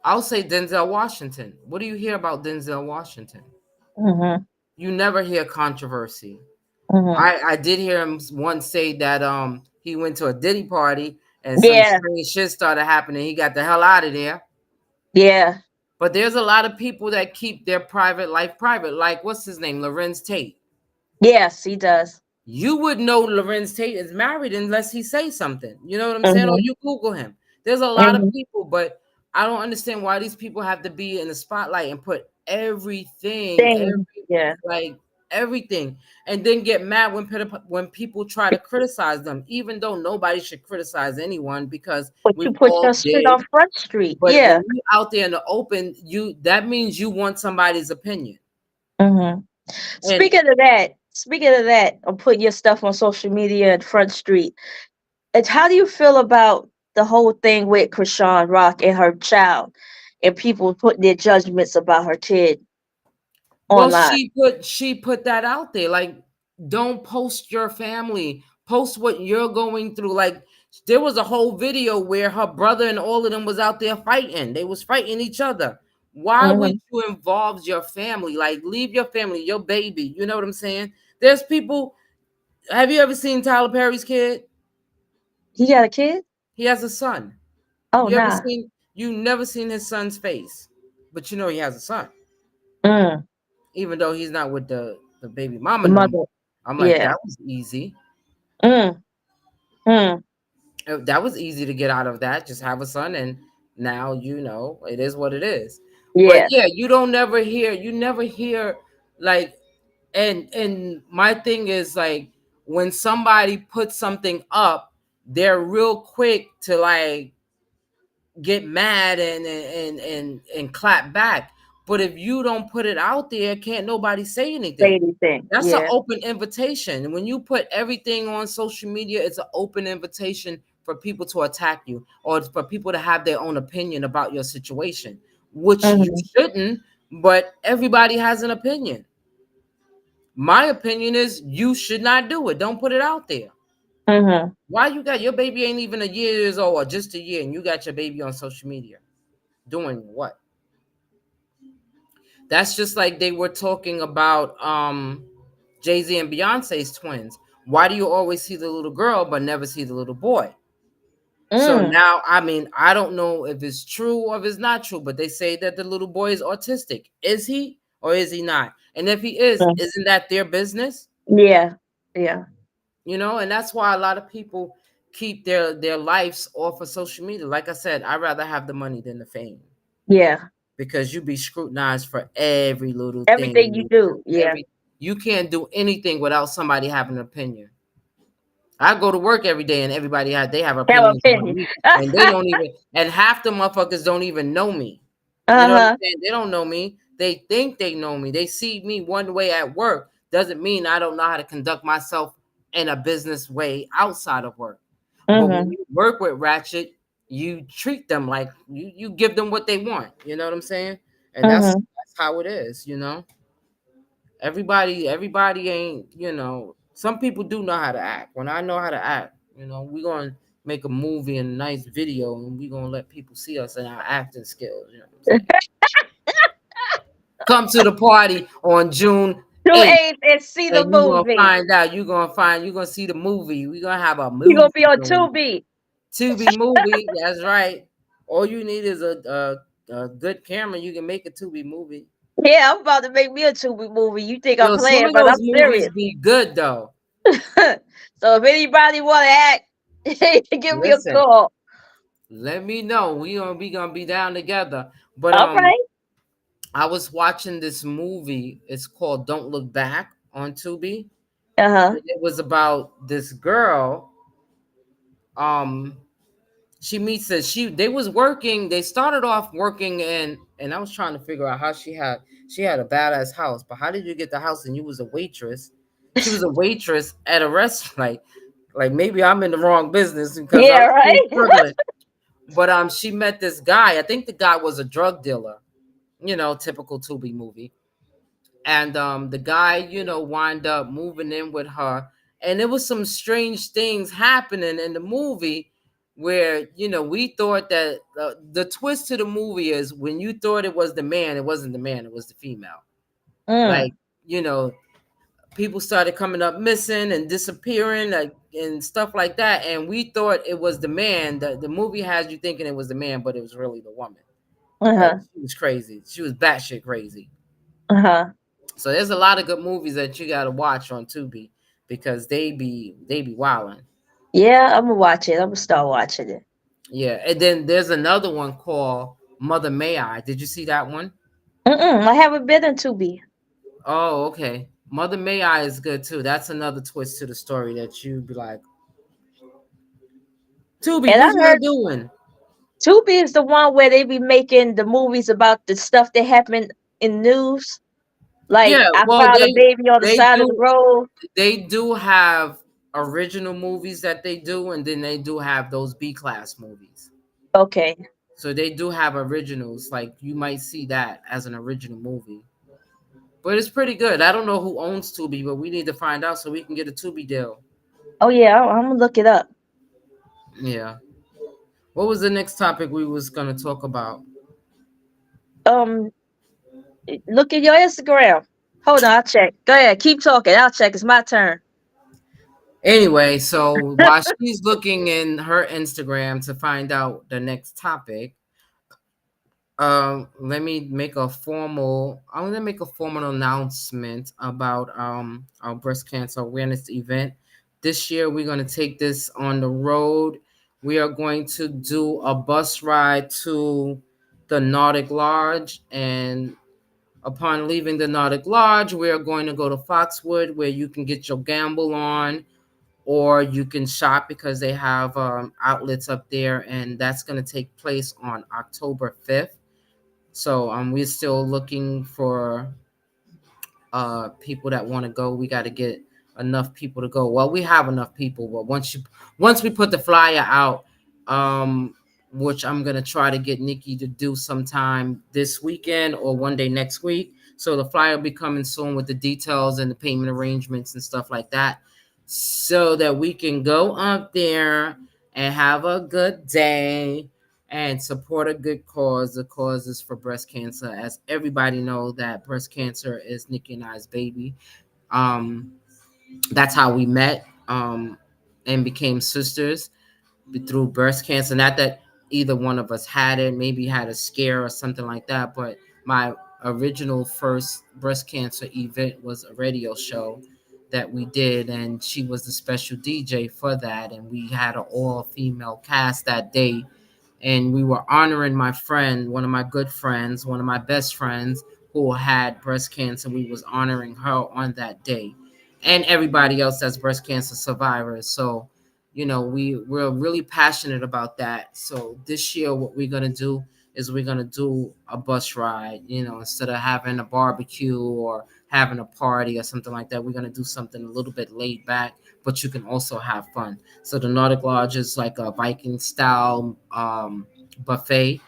I'll say Denzel Washington. What do you hear about Denzel Washington? Mm-hmm. You never hear controversy. Mm-hmm. I did hear him once say that he went to a Diddy party and some Yeah. strange shit started happening. He got the hell out of there. Yeah. But there's a lot of people that keep their private life private. Like what's his name, Lorenz Tate. Yes, he does. You would know Lorenz Tate is married unless he say something. You know what I'm saying? Or Mm-hmm. you Google him. There's a lot of Mm-hmm. people, but I don't understand why these people have to be in the spotlight and put everything, Thing. Yeah. like everything, and then get mad when people try to criticize them, even though nobody should criticize anyone because But you we've put all your shit did. on Front Street. But Yeah. when you out there in the open, that means you want somebody's opinion. Mm-hmm. And Speaking of that, I'm putting your stuff on social media and Front Street. And how do you feel about the whole thing with Krishan Rock and her child, and people putting their judgments about her kid well, online? she put that out there. Like, don't post your family. Post what you're going through. Like, there was a whole video where her brother and all of them was out there fighting. They was fighting each other. Why would Mm-hmm. you involve your family? Like, leave your family, your baby. You know what I'm saying? There's people. Have you ever seen Tyler Perry's kid? He got a kid? He has a son. Oh, You ever nah. seen? You never seen his son's face, but you know he has a son, Mm. even though he's not with the baby mama The no more. mother. I'm like, Yeah. that was easy. Mm. Mm. That was easy to get out of that. Just have a son, and now it is what it is. But Yeah. yeah, you never hear like, and my thing is like when somebody puts something up, they're real quick to like get mad and clap back. But if you don't put it out there, can't nobody say Say anything. anything. That's an Yeah. open invitation. And when you put everything on social media, it's an open invitation for people to attack you or for people to have their own opinion about your situation, which you Mhm. shouldn't, but everybody has an opinion. My opinion is you should not do it. Don't put it out there. Mhm. Why you got your baby ain't even a years old or just a year and you got your baby on social media? Doing what? That's just like they were talking about Jay-Z and Beyonce's twins. Why do you always see the little girl but never see the little boy? So Mm. now, I mean, I don't know if it's true or if it's not true, but they say that the little boy is autistic. Is he or is he not? And if he is, Mm. isn't that their business? Yeah. Yeah. You know, and that's why a lot of people keep their lives off of social media. Like I said, I'd rather have the money than the fame Yeah. because you be scrutinized for every little thing Everything you you do. do. Yeah. Every You can't do anything without somebody having an opinion. I go to work every day and they have Have opinions about opinion. me and they don't even and half the motherfuckers don't even know me. You know what I'm Uh-huh. saying? They don't know me. They think they know me. They see me one way at work. Doesn't mean I don't know how to conduct myself in a business way outside of work. But when Mhm. you work with Ratchet, you treat them like you give them what they want. You know what I'm saying? And Mhm. that's how it is, you know. Everybody ain't, you know, some people do know how to act. When I know how to act, you know, we're gonna make a movie and a nice video and we're gonna let people see us and our acting skills, you know what I'm saying? Come to the party on June Do 8th eight and see the and you're gonna movie. find out, you're gonna see the movie. We're gonna have a You gonna movie be on going. Tubi. Tubi movie, that's right. All you need is a good camera, you can make a Tubi movie. Yeah, I'm about to make me a Tubi movie. You think I'm Yo, some playing, of but those I'm movies serious. be good though. So if anybody want to act, give me a Listen, call. let me know. We gonna be down together. But All right. I was watching this movie. It's called Don't Look Back on Tubi. Uh huh. And it was about this girl. Um, she meets a she. They was working. They started off working and I was trying to figure out how she had a badass house. But how did you get the house and you was a waitress? She was a waitress at a restaurant. Like maybe I'm in the wrong business because I'm Yeah. still Right. struggling. But she met this guy. I think the guy was a drug dealer. You know, typical Tubi movie. And the guy, you know, wind up moving in with her. And there was some strange things happening in the movie where, you know, we thought that the twist to the movie is when you thought it was the man, it wasn't the man, it was the female. Mm. Like, you know, people started coming up missing and disappearing, like, and stuff like that. And we thought it was the man. The movie has you thinking it was the man, but it was really the woman. Uh Like huh. she was crazy. She was batshit crazy. Uh huh. So there's a lot of good movies that you got to watch on Tubi because they be wilding. Yeah, I'm gonna watch it. I'm gonna start watching it. Yeah, and then there's another one called Mother May I. Did you see that one? Mm-mm, I haven't been in Tubi, Oh, okay. Mother May I is good too. That's another twist to the story that you be like, Tubi, and I what you heard doing? Tubi is the one where they be making the movies about the stuff that happened in news. Like Yeah, I well found a baby on the they side of the do road. they do have original movies that they do, and then they do have those B class movies. Okay. So they do have originals. Like you might see that as an original movie. But it's pretty good. I don't know who owns Tubi, but we need to find out so we can get a Tubi deal. Oh yeah, I'm gonna look it up. Yeah. What was the next topic we was gonna talk about? Um, look at your Instagram. Hold on, I'll check. Go ahead, keep talking. I'll check. It's my turn. Anyway, so while she's looking in her Instagram to find out the next topic, let me make a formal. I'm gonna make a formal announcement about our breast cancer awareness event. This year, we're gonna take this on the road. We are going to do a bus ride to the Nordic Lodge, and upon leaving the Nordic Lodge, we are going to go to Foxwood, where you can get your gamble on, or you can shop because they have outlets up there, and that's going to take place on October 5th. So we're still looking for people that want to go. We got to get enough people to go. Well, we have enough people, but once we put the flyer out, um which I'm going to try to get Nikki to do sometime this weekend or one day next week. So the flyer will be coming soon with the details and the payment arrangements and stuff like that, so that we can go up there and have a good day and support a good cause. The cause is for breast cancer. As everybody know, that breast cancer is Nikki and I's baby. Um, that's how we met, and became sisters through breast cancer. Not that either one of us had it, maybe had a scare or something like that, but my original first breast cancer event was a radio show that we did, and she was the special DJ for that, and we had an all female cast that day, and we were honoring my friend, one of my good friends, one of my best friends who had breast cancer. We was honoring her on that day, and everybody else that's breast cancer survivors. So, we're really passionate about that. So this year, what we're gonna do is we're gonna do a bus ride. Instead of having a barbecue or having a party or something like that, we're gonna do something a little bit laid back, but you can also have fun. So the Nordic Lodge is like a Viking style buffet.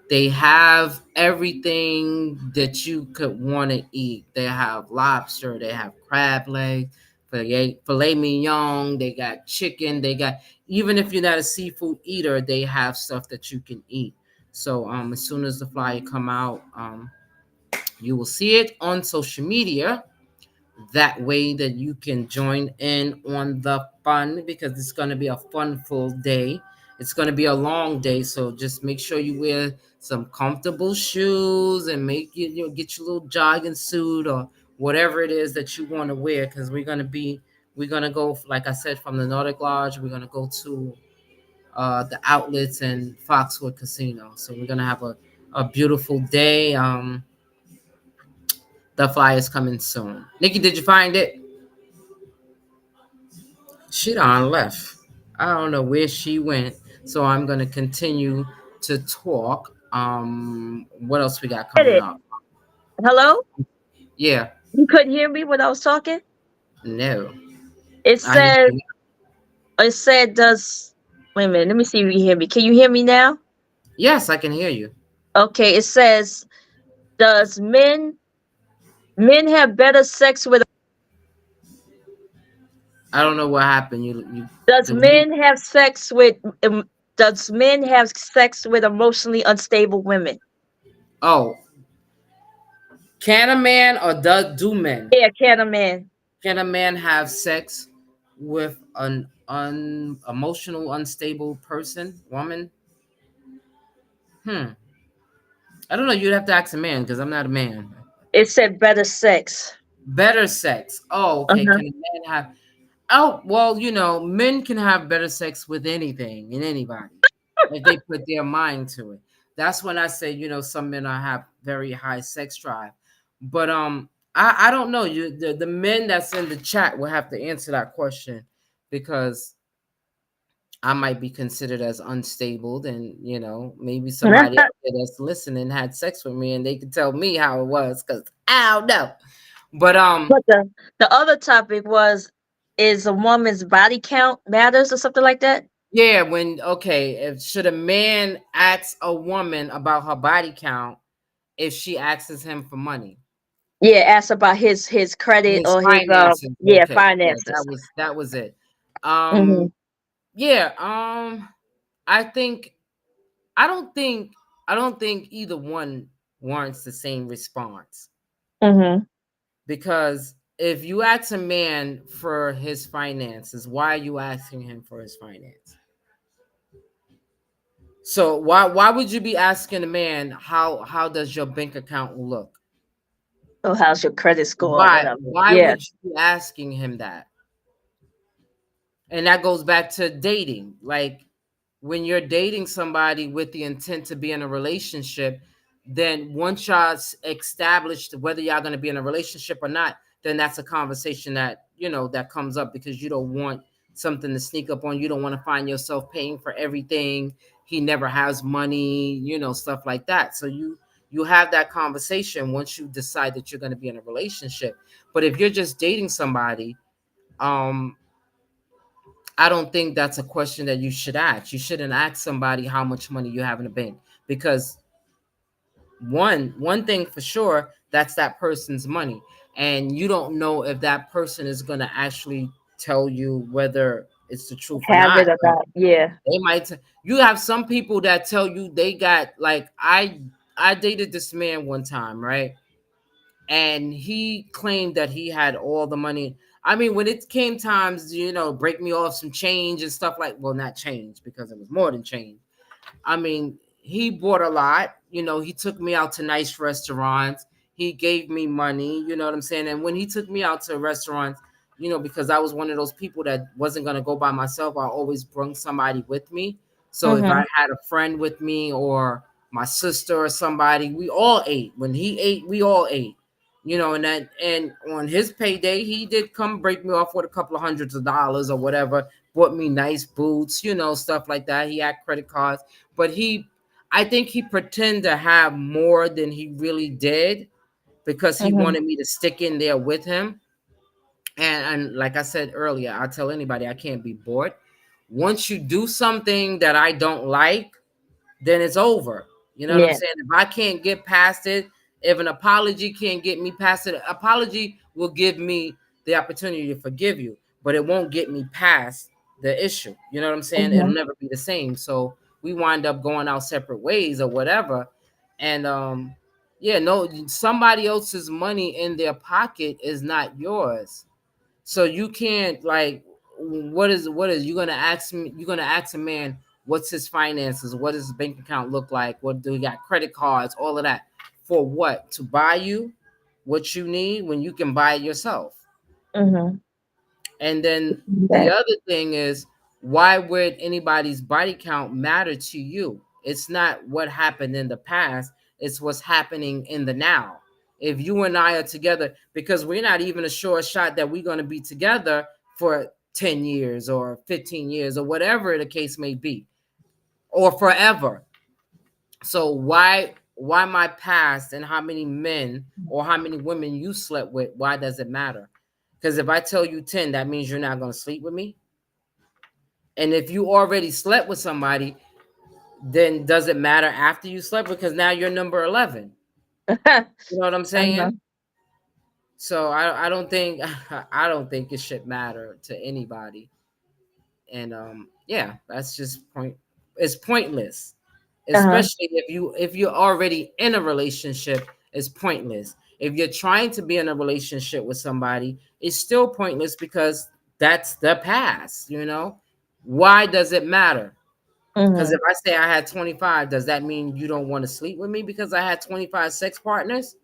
They have everything that you could want to eat. They have lobster, they have crab legs, filet mignon, they got chicken, they got, even if you're not a seafood eater, they have stuff that you can eat. So as soon as the flyer come out, you will see it on social media. That way that you can join in on the fun, because it's going to be a fun full day. It's going to be a long day, so just make sure you wear some comfortable shoes and get your little jogging suit or whatever it is that you want to wear, because we're going to go, like I said, from the Nordic Lodge. We're going to go to the outlets and Foxwood Casino. So we're going to have a beautiful day. The flyer's coming soon. Nikki, did you find it? She done left. I don't know where she went. So I'm gonna continue to talk. What else we got Get coming it. up? Hello? Yeah, You couldn't hear me when I was talking? no. It I hear said you. it said does wait a minute, let me see if you hear me. Can you hear me now? Yes, I can hear you. Okay, it says does men have better sex with I don't know what happened. You does the mute. men have sex with does men have sex with emotionally unstable women? Oh, can a man or do men? Yeah, can a man? Can a man have sex with an emotional unstable person, woman? Hmm. I don't know. You'd have to ask a man because I'm not a man. It said better sex. Better sex. Oh, okay. Uh-huh. Can a man have? Oh, well, men can have better sex with anything and anybody if they put their mind to it. That's when I say, some men have very high sex drive. But I don't know. The men that's in the chat will have to answer that question, because I might be considered as unstable. Then, maybe somebody out there that's listening had sex with me and they could tell me how it was, because I don't know. But But the other topic was is a woman's body count matters or something like that? yeah, if should a man ask a woman about her body count if she asks him for money? Yeah, ask about his credit His or his finances. yeah, Okay. Yeah, that finances. was it. Mhm. Yeah, I think I don't think I don't think either one warrants the same response, Mhm. because if you ask a man for his finances, why are you asking him for his finance? So why would you be asking a man how does your bank account look? Oh, how's your credit score or Why whatever. why Yeah. would you be asking him that? And that goes back to dating. Like, when you're dating somebody with the intent to be in a relationship, then once y'all established whether y'all going to be in a relationship or not, then that's a conversation that comes up, because you don't want something to sneak up on you. Don't want to find yourself paying for everything. He never has money, stuff like that. So you have that conversation once you decide that you're going to be in a relationship. But if you're just dating somebody, um I don't think that's a question that you should ask. You shouldn't ask somebody how much money you have in the bank, because one thing for sure, that's that person's money, and you don't know if that person is going to actually tell you whether it's the truth or Have not. it or not. Yeah. They might you have some people that tell you they got, like, I dated this man one time, right? And he claimed that he had all the money. I mean, when it came times, break me off some change and stuff, like, well, not change, because it was more than change. I mean, he bought a lot. He took me out to nice restaurants. He gave me money, you know what I'm saying? And when he took me out to restaurants, because I was one of those people that wasn't going to go by myself, I always bring somebody with me. So if I Mhm. had a friend with me or my sister or somebody, we all ate. When he ate, we all ate. And on his payday, he did come break me off with a couple of hundreds of dollars or whatever, bought me nice boots, stuff like that. He had credit cards, but I think he pretended to have more than he really did, because he Mhm. wanted me to stick in there with him. And like I said earlier, I tell anybody I can't be bored. Once you do something that I don't like, then it's over. You know what I'm Yeah. saying? If I can't get past it, if an apology can't get me past it, apology will give me the opportunity to forgive you, but it won't get me past the issue. You know what I'm saying? It'll Mhm. never be the same. So we wind up going our separate ways or whatever. And yeah, no, somebody else's money in their pocket is not yours. So you can't, like, what is you gonna ask me? You're gonna ask a man what's his finances, what does his bank account look like, what do he got, credit cards, all of that, for what? To buy you what you need when you can buy it yourself. Mhm. And then the That. other thing is, why would anybody's body count matter to you? It's not what happened in the past, it's what's happening in the now. If you and I are together, because we're not even a sure shot that we're going to be together for 10 years or 15 years or whatever the case may be, or forever. So why my past and how many men or how many women you slept with, why does it matter? Because if I tell you 10, that means you're not going to sleep with me. And if you already slept with somebody, then does it matter after you slept? Because now you're number 11. You know what I'm Uh-huh. saying? So I don't think I don't think it should matter to anybody. And yeah, that's just it's pointless. Uh-huh. Especially if you're already in a relationship, it's pointless. If you're trying to be in a relationship with somebody, it's still pointless, because that's the past. Why does it matter? Because if Mhm. I say I had 25, does that mean you don't want to sleep with me because I had 25 sex partners?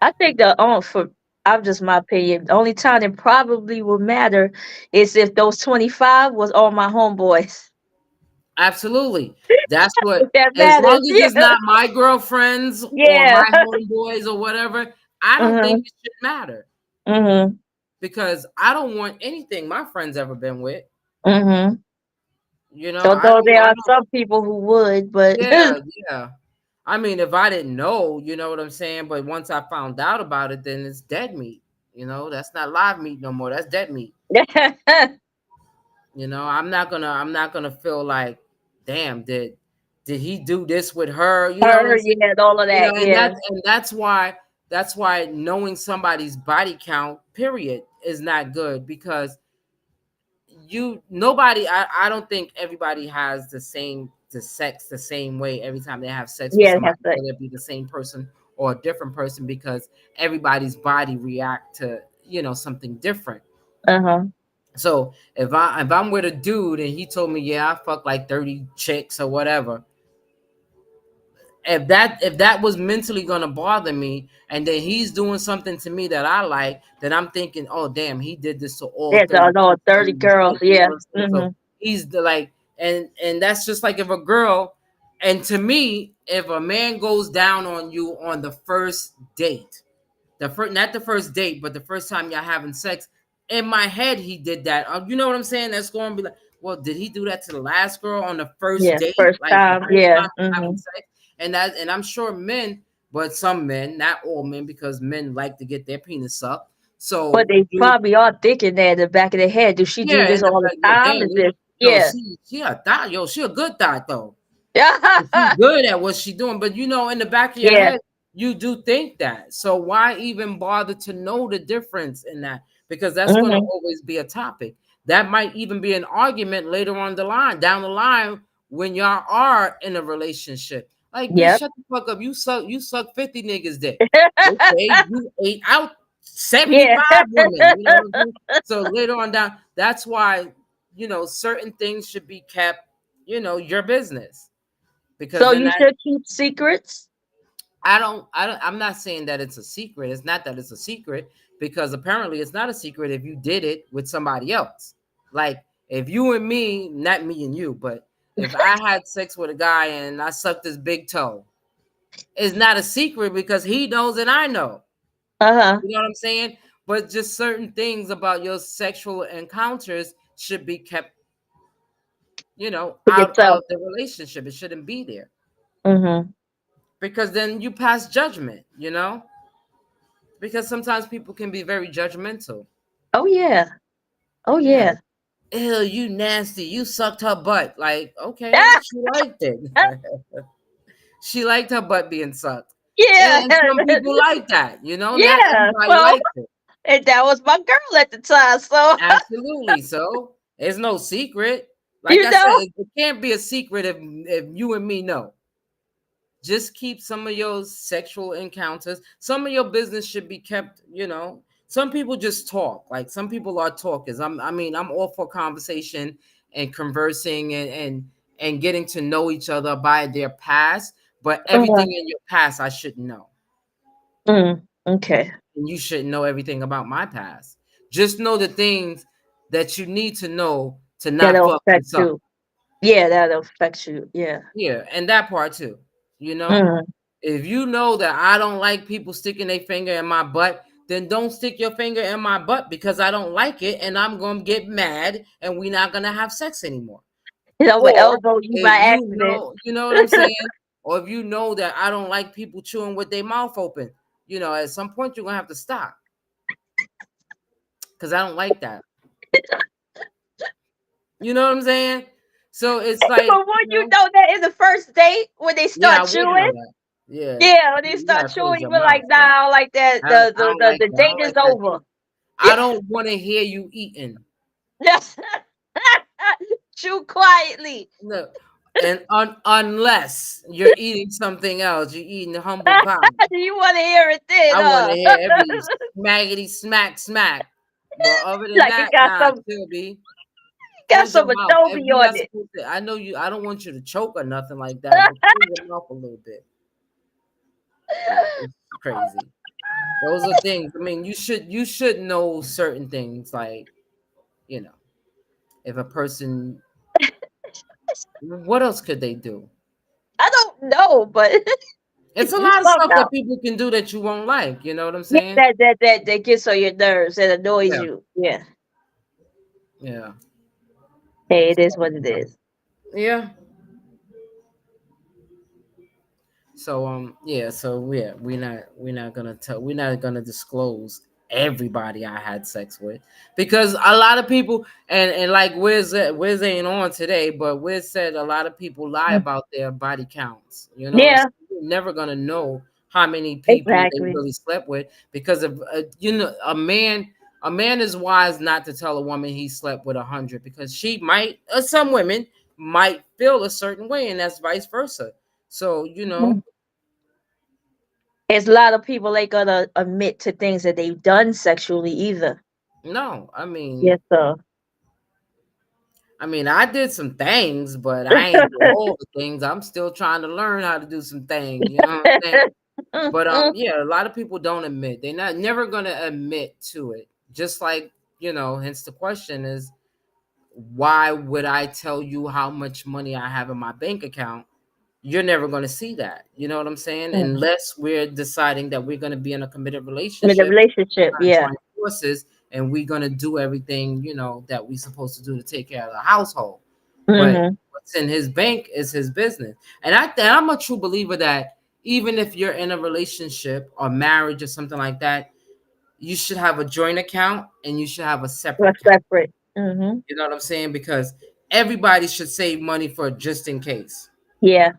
I think the for I'm just my opinion. The only time it probably will matter is if those 25 was all my homeboys. Absolutely. That's If what, that as long matters. as it's Yeah. not my girlfriends or Yeah. my homeboys or whatever, I don't think Mhm. it should matter, Mhm. because I don't want anything my friends ever been with. Mhm. I Although don't, there I are don't, some people who would, but yeah, yeah. I mean, if I didn't know, you know what I'm saying? But once I found out about it, then it's dead meat. That's not live meat no more. That's dead meat. I'm not gonna feel like, damn, did he do this with her? You know what her, I'm saying? yeah, and all of that, And yeah. that's why knowing somebody's body count, period, is not good, because nobody, I don't think everybody has the sex the same way every time they have sex with Yeah, somebody, have to. whether it be the same person or a different person, because everybody's body react to something different. Uh-huh. So if I'm with a dude and he told me, yeah, I fucked like 30 chicks or whatever, if that was mentally gonna bother me, and then he's doing something to me that I like, then I'm thinking, oh damn, he did this to all There's 30 no chicks that 30 he was girls, with. You know yeah. what I'm saying? So Mhm. he's the like, and that's just like if a girl, and to me, if a man goes down on you on the first date, the first, not the first date, but the first time y'all having sex, in my head he did that. You know what I'm saying? That's going to be like, well, did he do that to the last girl on the first Yeah, date, first like the time, first yeah. time having Mhm. sex? And I'm sure men, but some men, not all men, because men like to get their penis sucked. But So they you, probably are thinking that in the back of their head. Do she do yeah, this in the all back, the yo, time? damn, Is this yo, yeah. she a thought, yo, she a good thought though. She Yeah. good at what she doing, but in the back of your Yeah. head, you do think that. So why even bother to know the difference in that? Because that's going to Hmm. always be a topic. That might even be an argument later on the line, down the line, when y'all are in a relationship. Like, bitch, Yep. shut the fuck up. You suck 50 niggas dick. Okay, you ate out Yeah. 75 women. You know what I'm saying? So later on down, that's why certain things should be kept, your business, because So then you that should keep secrets. I'm not saying that it's a secret. It's not that it's a secret, because apparently it's not a secret if you did it with somebody else. Like, if you and me, not me and you, but if I had sex with a guy and I sucked his big toe, it's not a secret because he knows and I know. Uh-huh. You know what I'm saying? But just certain things about your sexual encounters should be kept, For out yourself. of the relationship. It shouldn't be there, Hmm. because then you pass judgment. Because sometimes people can be very judgmental. Oh yeah. Oh Yeah. yeah. Ew, you nasty. You sucked her butt. Like, okay, she liked it. She liked her butt being sucked. Yeah. And some people like that, not Yeah. everybody Well, likes it. and that was my girl at the time. So Absolutely. So it's no secret. Like you I said, know, it can't be a secret if you and me know. Just keep some of your sexual encounters. Some of your business should be kept. Some people just talk. Like, some people are talkers. I'm all for conversation and conversing, and getting to know each other by their past. But uh, everything in your past, I shouldn't know. okay. And you shouldn't know everything about my past. Just know the things that you need to know to not That'll fuck affect this up. you. Yeah, that'll affect you. Yeah. Yeah, and that part too. You know, Mm. if you know that I don't like people sticking their finger in my butt, then don't stick your finger in my butt, because I don't like it, and I'm gonna get mad, and we're not gonna have sex anymore. You know, with Or elbow you if by you accident. know, you know what I'm saying? Or if you know that I don't like people chewing with their mouth open, at some point you're gonna have to stop, because I don't like that. You know what I'm saying? So it's like, But would you know that in the first date when they yeah, I start would know chewing? that. Yeah, Yeah, when they you start gotta chewing, close you your be like, mouth. nah, Yeah. I don't like that. I don't like The that. I date don't is like that over. shit. I don't want to hear you eating. Yes. Chew quietly. No, and unless you're eating something else, you're eating humble pie. Do you want to hear it then? I want to hear every smackety smack smack. But other than Like it that, nah, chill, B. got Close your some mouth. Adobe If you're on not it. supposed to, I know you. I don't want you to choke or nothing like that, but close your mouth a little bit. Yeah, it's crazy. Those are things. I mean, you should know certain things, like, you know, if a person, what else could they do? I don't know, but It's a you lot of found stuff that out. people can do that you won't like. You know what I'm Yeah, saying? that gets on your nerves and annoys Yeah, you. Yeah. yeah, Hey, it is what it is. yeah. So yeah, so yeah, we're not gonna disclose everybody I had sex with, because a lot of people, and like Wiz ain't on today, but Wiz said a lot of people lie Mm. about their body counts. You know what I'm Yeah, saying? You're never gonna know how many people they exactly. really slept with, because of a man is wise not to tell a woman he slept with 100, because she might, some women might feel a certain way, and that's vice versa. So, Mhm. There's a lot of people ain't gonna admit to things that they've done sexually either. no, I mean, Yes, sir. I mean, I did some things, but I ain't do all the things. I'm still trying to learn how to do some things. You know what I'm saying? But yeah, a lot of people don't admit. They're not never gonna admit to it. Just like, hence the question is, why would I tell you how much money I have in my bank account? You're never gonna see that. You know what I'm saying? Unless we're deciding that we're gonna be in a committed With a relationship, relationship, yeah. join forces, and we're gonna do everything that we're supposed to do to take care of the household. But Hmm. what's in his bank is his business. And I'm a true believer that even if you're in a relationship or marriage or something like that, you should have a joint account and you should have a separate We're account. separate. Mm-hmm. You know what I'm saying? Because everybody should save money for just in case. Yeah.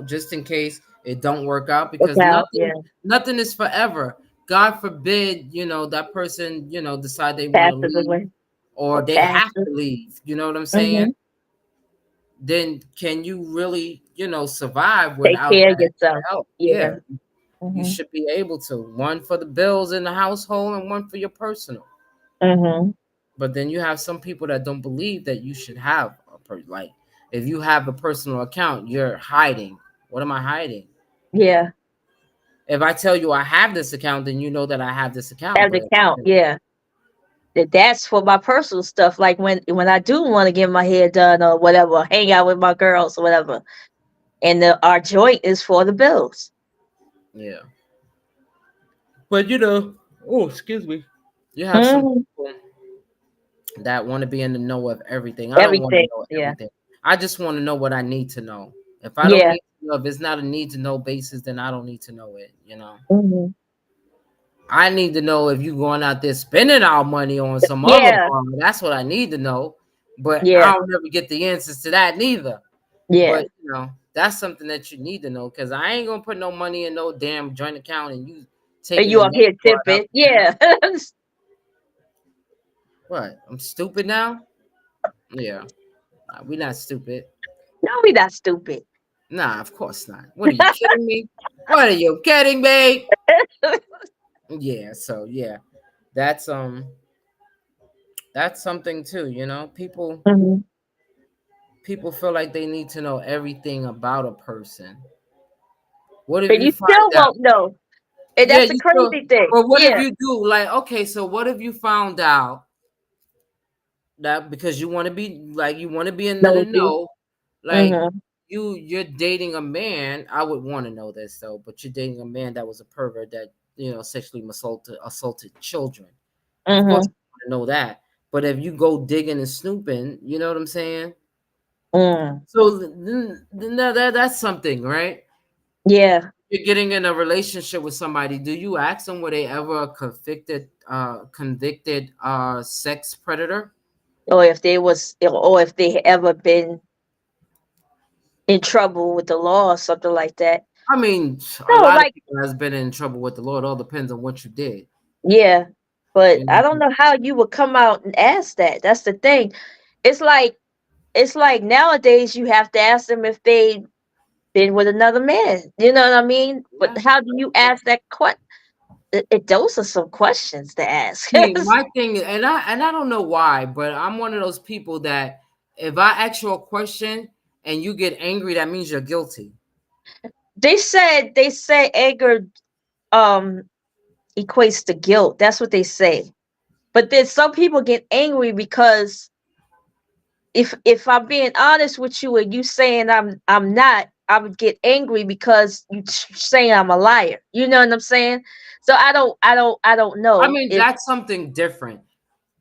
Just in case it don't work out, Look because out. Yeah. nothing is forever. God forbid, that person, decide they want to Passes leave, away or or they have passes. to leave. You know what I'm saying? Mm-hmm. Then can you really, survive Take without care of that extra yourself. help? Yeah. Yeah, you Mm-hmm. should be able to. One for the bills in the household and one for your personal. Mm-hmm. But then you have some people that don't believe that you should have like, if you have a personal account, you're hiding. What am I hiding? Yeah. If I tell you I have this account, then you know that I have this account. Have the But count. Yeah. That's for my personal stuff. Like when I do want to get my hair done or whatever, hang out with my girls or whatever. And our joint is for the bills. yeah, but oh, excuse me. You have some Hmm. people that want to be in the know of everything. I don't want to Everything. know Yeah. everything. I just want to know what I need to know. If I don't Yeah. need to know, if it's not a need to know basis, then I don't need to know it. Hmm. I need to know if you going out there spending our money on some other Yeah. bar. That's what I need to know. But Yeah. I don't never get the answers to that neither. Yeah. But that's something that you need to know, because I ain't gonna put no money in no damn joint account and you And taking you the up money here right out tipping. the account. Yeah. What? I'm stupid now? Yeah, nah, we not stupid. No, we not stupid. Nah, of course not. What are you kidding me? What are you kidding me? Yeah. So yeah, that's that's something too. Hmm. People feel like they need to know everything about a person. What if And you you find still out? won't know. And Yeah, that's the you still. crazy thing. But what if Yeah. you do? Like, okay, so what if you found out that, because you want to be like, you want to be in the Nosy. know, like, Hmm. you're dating a man. I would want to know this though, but you're dating a man that was a pervert, that sexually assaulted children. Of course, Hmm. you want to know that. But if you go digging and snooping, you know what I'm saying? Mm. So then that's something, right? Yeah. You're getting in a relationship with somebody. Do you ask them, were they ever a convicted sex predator? Or if they was, or if they ever been in trouble with the law or something like that. I mean, a No, lot of like, people has been in trouble with the law. It all depends on what you did. yeah. But You I know, don't know how you would come out and ask that. That's the thing. It's like nowadays you have to ask them if they been with another man. You know what I mean? But yeah. how do you ask that question? Those are some questions to ask. See, my thing, and I don't know why, but I'm one of those people that if I ask you a question and you get angry, that means you're guilty. They say anger um equates to guilt. That's what they say. But then some people get angry because if I'm being honest with you and you saying I'm not, I would get angry because you saying I'm a liar. You know what I'm saying? So I don't I know mean, if that's something different.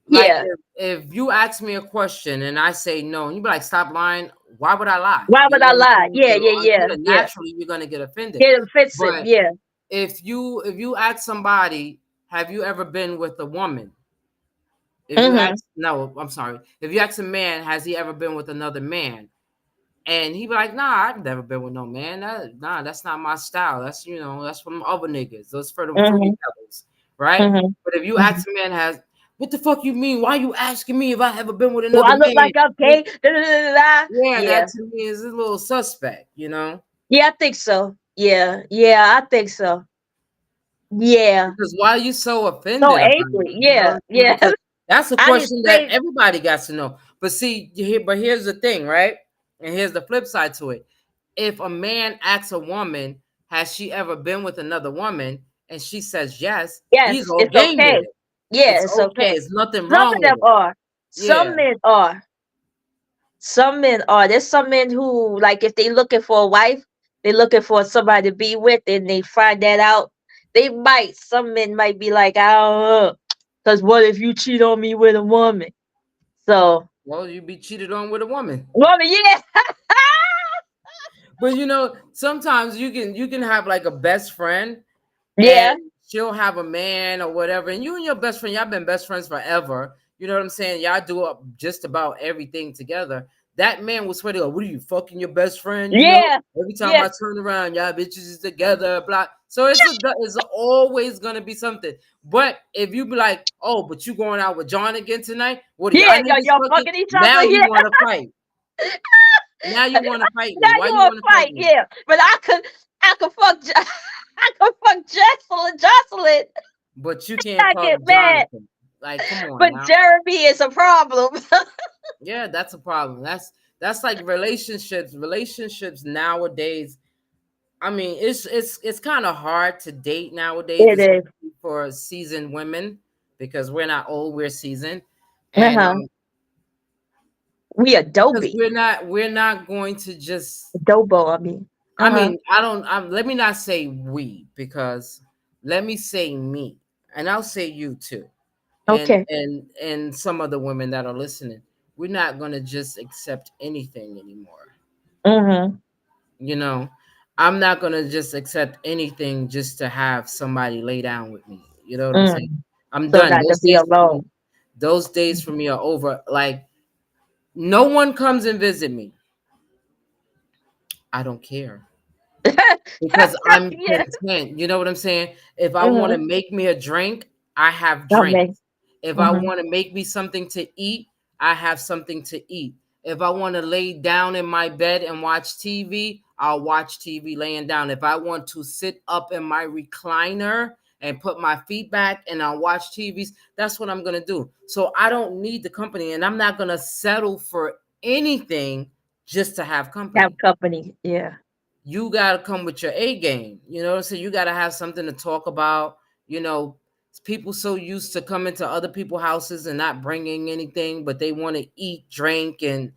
Like yeah. if you ask me a question and I say no, and you be like, "Stop lying." Why would I lie? Why You would know I what I'm lie? saying? Yeah, So yeah, yeah, yeah. naturally you're gonna get offended. Get offensive. But Yeah. if you ask somebody, "Have you ever been with a woman?" If you Mhm. ask, no, I'm sorry. If you ask a man, has he ever been with another man? And he be like, "Nah, I've never been with no man. Nah, that's not my style. That's from other niggas. Those for them fruity Mhm. pebbles, right?" Mhm. But if you Mhm. ask a man, what the fuck you mean? Why you asking me if I ever been with Do another I look man? like I'm gay? Da, da, da, da, da. Yeah, Yeah. that to me is a little suspect. Yeah, I think so. Yeah. Yeah, I think so. Yeah. Because why are you so So offended about it? angry. You know what Yeah. I'm saying? Yeah. Because that's a I didn't question that say everybody got to know. But see, but here's the thing, right? And here's the flip side to it. If a man asks a woman, has she ever been with another woman? And she says yes, he's yes, all it's game with okay. it. Yeah, It's it's okay. okay. It's nothing Some wrong of with them it. are. Yeah. Some men are. Some men are. There's some men who, like, if they looking for a wife, they looking for somebody to be with, and they find that out. They might. Some men might be like, I don't know, because what if you cheat on me with a woman? So Well, you be cheated on with a woman. Woman, yeah. But sometimes you can have like a best friend, and Yeah. she'll have a man or whatever, and you and your best friend, y'all been best friends forever. You know what I'm saying? Y'all do up just about everything together. That man will swear to God, what are you fucking your best friend? Yeah. Every time Yeah. I turn around, y'all bitches is together, blah. So it's always gonna be something. But if you be like, oh, but you going out with John again tonight? What are y'all Yeah. niggas Y'all fucking? fucking each Now other. you Yeah. want to fight. Now you want to fight Now me. Why you you want want to to fight fight, me? yeah. But I could fuck I could fuck Jocelyn. But you can't I fuck get mad. Jonathan. Like, come on But now. Jeremy is a problem. Yeah, that's a problem. That's like relationships. Relationships nowadays. I mean, it's kind of hard to date nowadays, It is. especially for seasoned women, because we're not old, we're seasoned, and Uh-huh. We because Adobe. we're not going to just. Adobo, I mean. I Uh-huh. mean, I don't. Let me not say we, because let me say me, and I'll say you too, and Okay. and some of the women that are listening. We're not gonna just accept anything anymore. Mm-hmm. You know, I'm not gonna just accept anything just to have somebody lay down with me. You know what I'm saying? Mm. I'm So done. not to Those be days for me. alone. Those days for me are over. Like, no one comes and visit me. I don't care, because I'm Yeah. content. You know what I'm saying? If I want to Mm-hmm. make me a drink, I have Okay. drinks. If I Mm-hmm. want to make me something to eat, I have something to eat. If I want to lay down in my bed and watch TV, I'll watch TV laying down. If I want to sit up in my recliner and put my feet back and I'll watch TVs, that's what I'm going to do. So I don't need the company, and I'm not going to settle for anything just to have Have company. company. Yeah. You got to come with your A game. You know what I'm saying? You got to have something to talk about. You know, people so used to coming to other people's houses and not bringing anything, but they want to eat, drink, and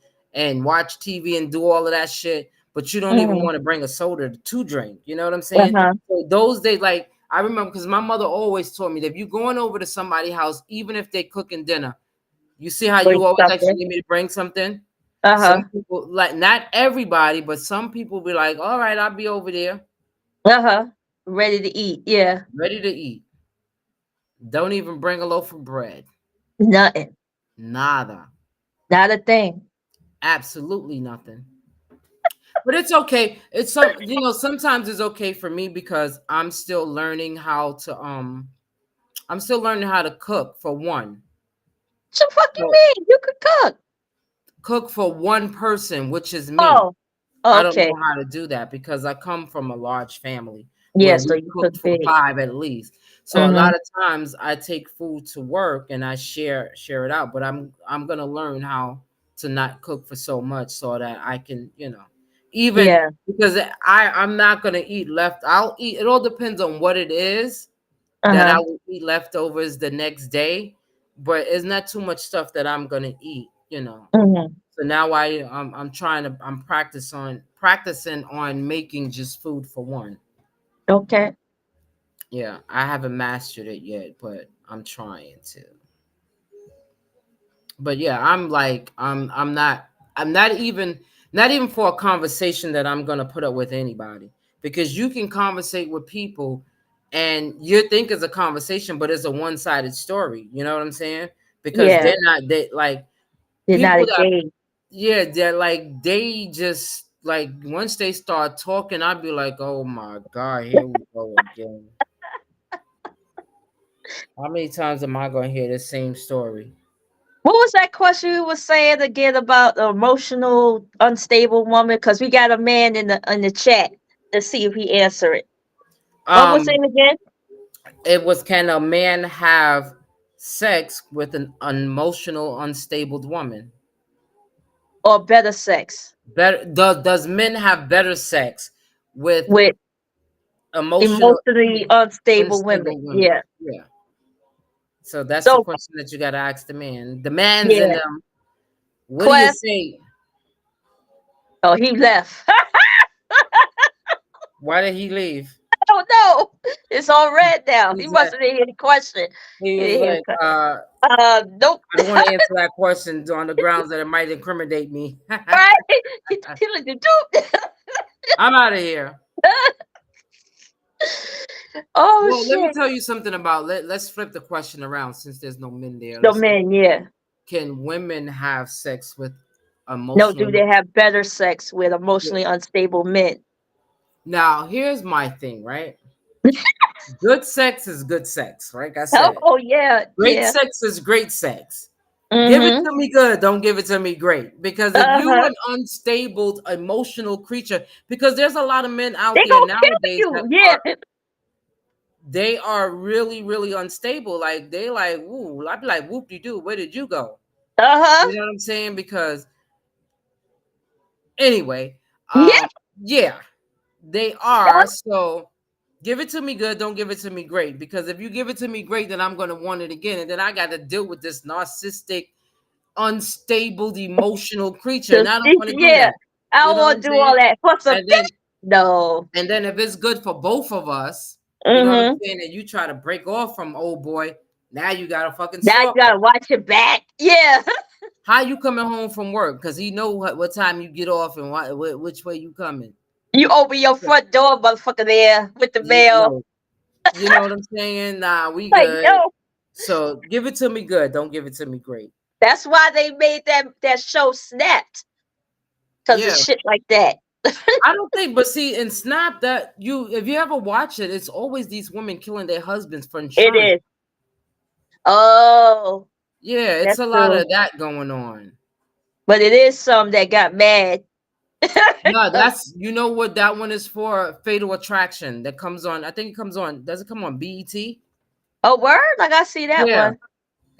watch TV and do all of that shit. But you don't even Mm-hmm. want to bring a soda to drink. You know what I'm saying? Uh-huh. So those days, like I remember, because my mother always told me that if you going over to somebody's house, even if they cooking dinner, you see how Bring you always actually something. need me to bring something. Some Uh-huh. people, like, not everybody, but some people be like, all right, I'll be over there, Uh-huh. Ready to eat. Yeah. ready to eat. Don't even bring a loaf of bread. Nothing. Nada. Not a thing. Absolutely nothing. But it's okay. It's sometimes it's okay for me, because I'm still learning how to cook, for one. What the fuck you So mean? You could cook. cook for one person, which is me. Oh. I don't know Okay. how to do that, because I come from a large family Yeah, where so we you cook cooked for big. five at least. So a Mm-hmm. lot of times I take food to work and I share it out. But I'm gonna learn how to not cook for so much, so that I can, even, Yeah. because I'm not gonna eat left. I'll eat. It all depends on what it is that I Uh-huh. will eat leftovers the next day. But it's not too much stuff that I'm gonna eat. Mm-hmm. So now I'm practicing on making just food for one. Okay. Yeah, I haven't mastered it yet, but I'm trying to. But yeah, I'm not even for a conversation that I'm gonna put up with anybody, because you can conversate with people and you think it's a conversation, but it's a one-sided story. You know what I'm saying? Because Yeah. they like You're not people that. engaged. Yeah, they're like, they just like, once they start talking, I'd be like, oh my God, here we go again. How many times am I gonna hear the same story? What was that question you were saying again about the emotional unstable woman? Because we got a man in the chat. Let's see if he answer it. What was it Um, again? it was, can a man have sex with an emotional unstable woman? Or better sex Better does men have better sex with with emotional emotionally unstable women? unstable women? Yeah. Yeah. So that's the So question that you gotta ask the man. The man's in yeah. them. What do you Quest. say? Oh, he left. Why did he leave? I don't know. It's all red now. He He's must like, have didn't hear the question. he He was didn't hear the like, question. Nope. I don't want to answer that question on the grounds that it might incriminate me. Right? He like, doop. I'm out of here. Oh Well, let me shit. tell you something about let's flip the question around since there's no men there. The Let's flip. men, yeah. Can women have sex with No, do emotional? they have better sex with emotionally unstable men? Now, here's my thing, right? Good sex is good sex, like I Oh, said. oh yeah, Great yeah. sex is great sex. Give it Mm-hmm. to me good, don't give it to me great. Because if you Uh-huh. an unstable emotional creature, because there's a lot of men out They there gonna kill nowadays that you. Yeah. are really, really unstable. Like they like, ooh, I'd be like, whoop de doo, where did you go? Uh-huh. You know what I'm saying? Because anyway, Yeah. yeah, they are. So give it to me good, don't give it to me great. Because if you give it to me great, then I'm gonna want it again. And then I gotta deal with this narcissistic, unstable, emotional creature. And I don't want to do Yeah. that. I You don't know what want I'm to do all saying? that for some And dick. then No. if it's good for both of us, you know what I'm Mm-hmm. saying? And you try to break off from old boy, now you got a fucking Now you stalker. gotta watch your back. Yeah. How you coming home from work? Because he know what time you get off and which way you coming. You open your front door, motherfucker, there with the mail. No, you know what I'm saying? Nah, we Like, good. yo, So give it to me good. Don't give it to me great. that's why they made that show Snapped. Cause of Yeah, shit like that. I don't think. But see, in Snap, that you if you ever watch it, it's always these women killing their husbands for It insurance. is. Oh, Yeah, it's that's a lot true. of that going on. But it is some that got mad. No, that's you know what that one is for? Fatal Attraction that comes on. I think it comes on. Does it come on BET? Oh, word? Like I see that Yeah, one.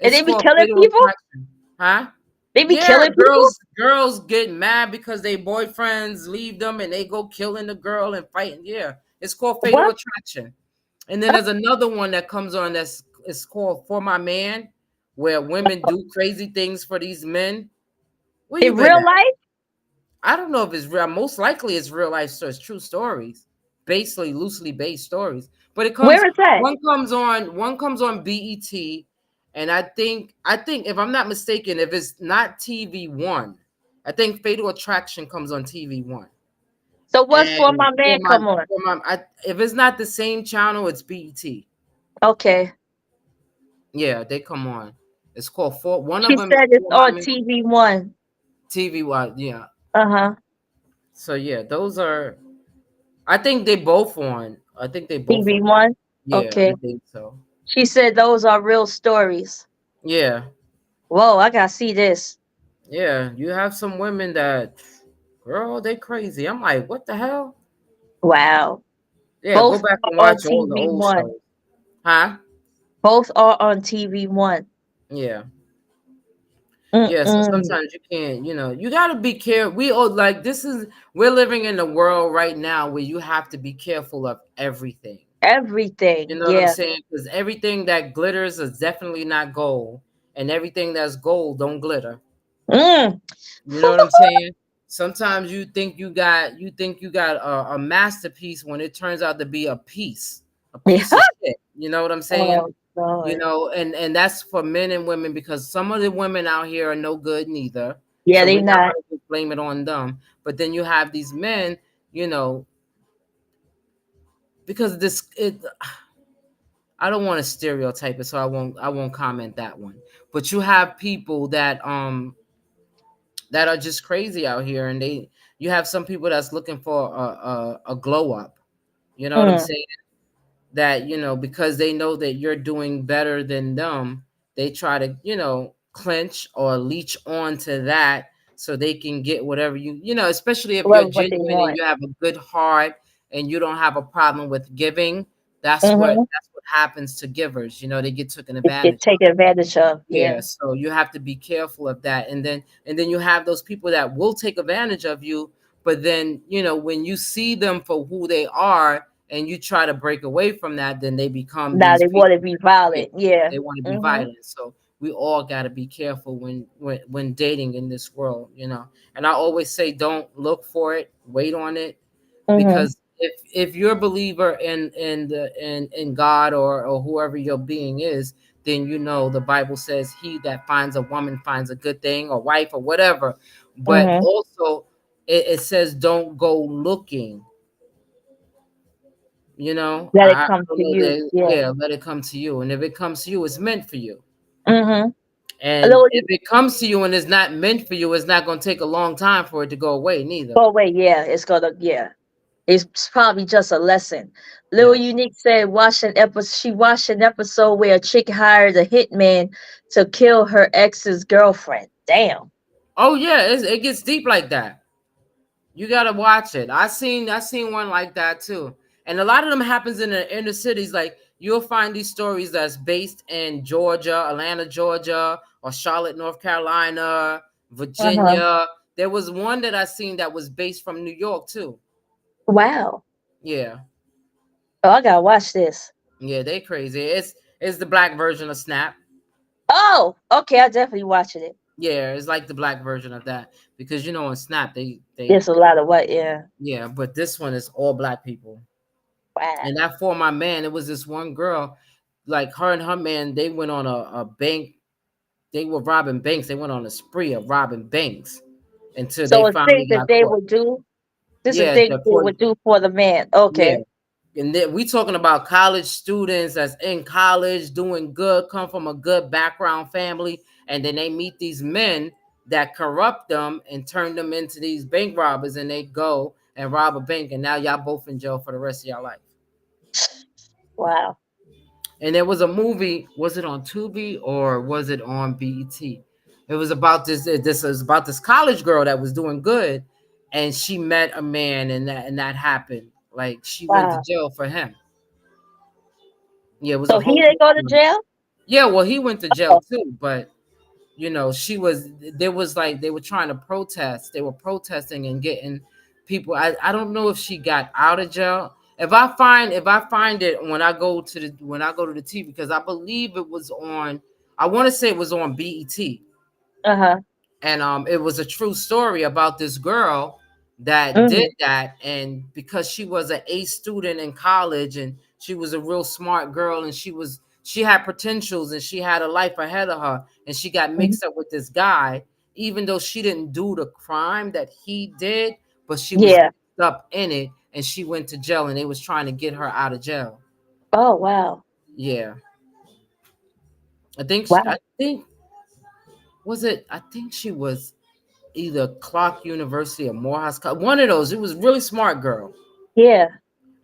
And it's they be called killing Fatal people? Attraction. Huh? They be Yeah, killing people? girls get mad because they boyfriends leave them and they go killing the girl and fighting. Yeah, it's called Fatal What? Attraction. And then there's another one that comes on that's it's called For My Man, where women do crazy things for these men. Where you In been real at? life? I don't know if it's real. Most likely it's real life, so it's true stories, basically loosely based stories. But it comes Where is that? one comes on BET, and I think if I'm not mistaken, if it's not TV1, I think Fatal Attraction comes on TV1. So what's For And My Man come on? if it's not the same channel, it's BET. Okay. Yeah, they come on. It's called for one She of them is said it's For My on Man TV1. TV1. Yeah. Uh-huh. So yeah, those are. I think they both on. I think they both on. TV1. Yeah, Okay. I think so. She said those are real stories. Yeah, Whoa, I gotta see this. yeah. You have some women that, girl, they crazy. I'm like, what the hell? Wow. Yeah, go Both back and are on watch all the old TV1. shows. Huh? Both are on TV1. Yeah. Yeah, so Mm-mm. sometimes you can't, you got to be careful. We all like we're living in a world right now where you have to be careful of everything. You Everything. know what I'm Yeah. saying? Because everything that glitters is definitely not gold, and everything that's gold don't glitter. Mm. You know what I'm saying? Sometimes you think you got a masterpiece when it turns out to be a Yeah. piece of shit. You know what I'm saying? Oh, Lord. And that's for men and women because some of the women out here are no good neither. Yeah, So they we're not not. going to blame it on them. But then you have these men, you know, because I don't want to stereotype it, so I won't comment that one. But you have people that are just crazy out here, and you have some people that's looking for a glow up. You know what I'm Mm. saying? That because they know that you're doing better than them, they try to clinch or leech on to that so they can get whatever especially if you're Love what they genuine and want. you have a good heart and you don't have a problem with giving. That's what Mm-hmm. that's what happens to givers. They get taken It get advantage of. taken advantage of. Yeah, Yeah. so you have to be careful of that. And then you have those people that will take advantage of you, but then, when you see them for who they are and you try to break away from that, then they become Now these they want to people. be Yeah, violent. Yeah. they want to be Mm-hmm. violent. So we all got to be careful when dating in this world. And I always say don't look for it, wait on it, Mm-hmm. because if you're a believer in God or whoever your being is, then you know the Bible says he that finds a woman finds a good thing or wife or whatever. But Mm-hmm. also it says don't go looking. Let it I come don't to know you. that. Yeah. Yeah, let it come to you, and if it comes to you, it's meant for you. Mm-hmm. A And little if it comes to you and it's not meant for you, it's not going to take a long time for it to go away, neither. go away. Yeah, it's gonna. Yeah, it's probably just a lesson. Lil Yeah. Unique said, "Watch an episode." She watched an episode where a chick hired a hitman to kill her ex's girlfriend. Damn. Oh yeah, it gets deep like that. You gotta watch it. I seen one like that too, and a lot of them happens in the inner cities. Like you'll find these stories that's based in Georgia, Atlanta, Georgia, or Charlotte, North Carolina, Uh huh. Virginia. There was one that I seen that was based from New York too. Wow. Yeah, Oh, I gotta watch this. yeah, they crazy. It's the black version of Snap. Oh, okay. I definitely watching it. Yeah, it's like the black version of that because on Snap they There's a lot of what? Yeah. yeah, but this one is all black people. Wow. And that For My Man, it was this one girl, like her and her man, they went on a bank. They were robbing banks. They went on a spree of robbing banks until they So it's finally things that got they caught. would do. This is Yeah, things they would do for the man. yeah. Okay. And then we talking about college students that's in college doing good, come from a good background family, and then they meet these men that corrupt them and turn them into these bank robbers, and they go and rob a bank, and now y'all both in jail for the rest of your life. Wow. And there was a movie. Was it on Tubi or was it on BET? It was about this. This is about this college girl that was doing good, and she met a man, and that happened. Like she went to Wow. jail for him. Yeah, it was a So he whole. didn't go to jail. Yeah, well, he went to jail Oh. too, but she was. There was like they were trying to protest. They were protesting and getting people. I don't know if she got out of jail. If I find it when I go to the TV, because I believe it was on. I want to say it was on BET, Uh huh. and it was a true story about this girl that did Mm-hmm. that, and because she was an A student in college and she was a real smart girl, and she had potentials and she had a life ahead of her, and she got Hmm. mixed up with this guy, even though she didn't do the crime that he did, but she was Yeah. mixed up in it, and she went to jail, and they was trying to get her out of jail. Oh wow. Yeah, I Wow. think was it I think she was either Clark University or Morehouse College. One of those. It was a really smart girl. Yeah.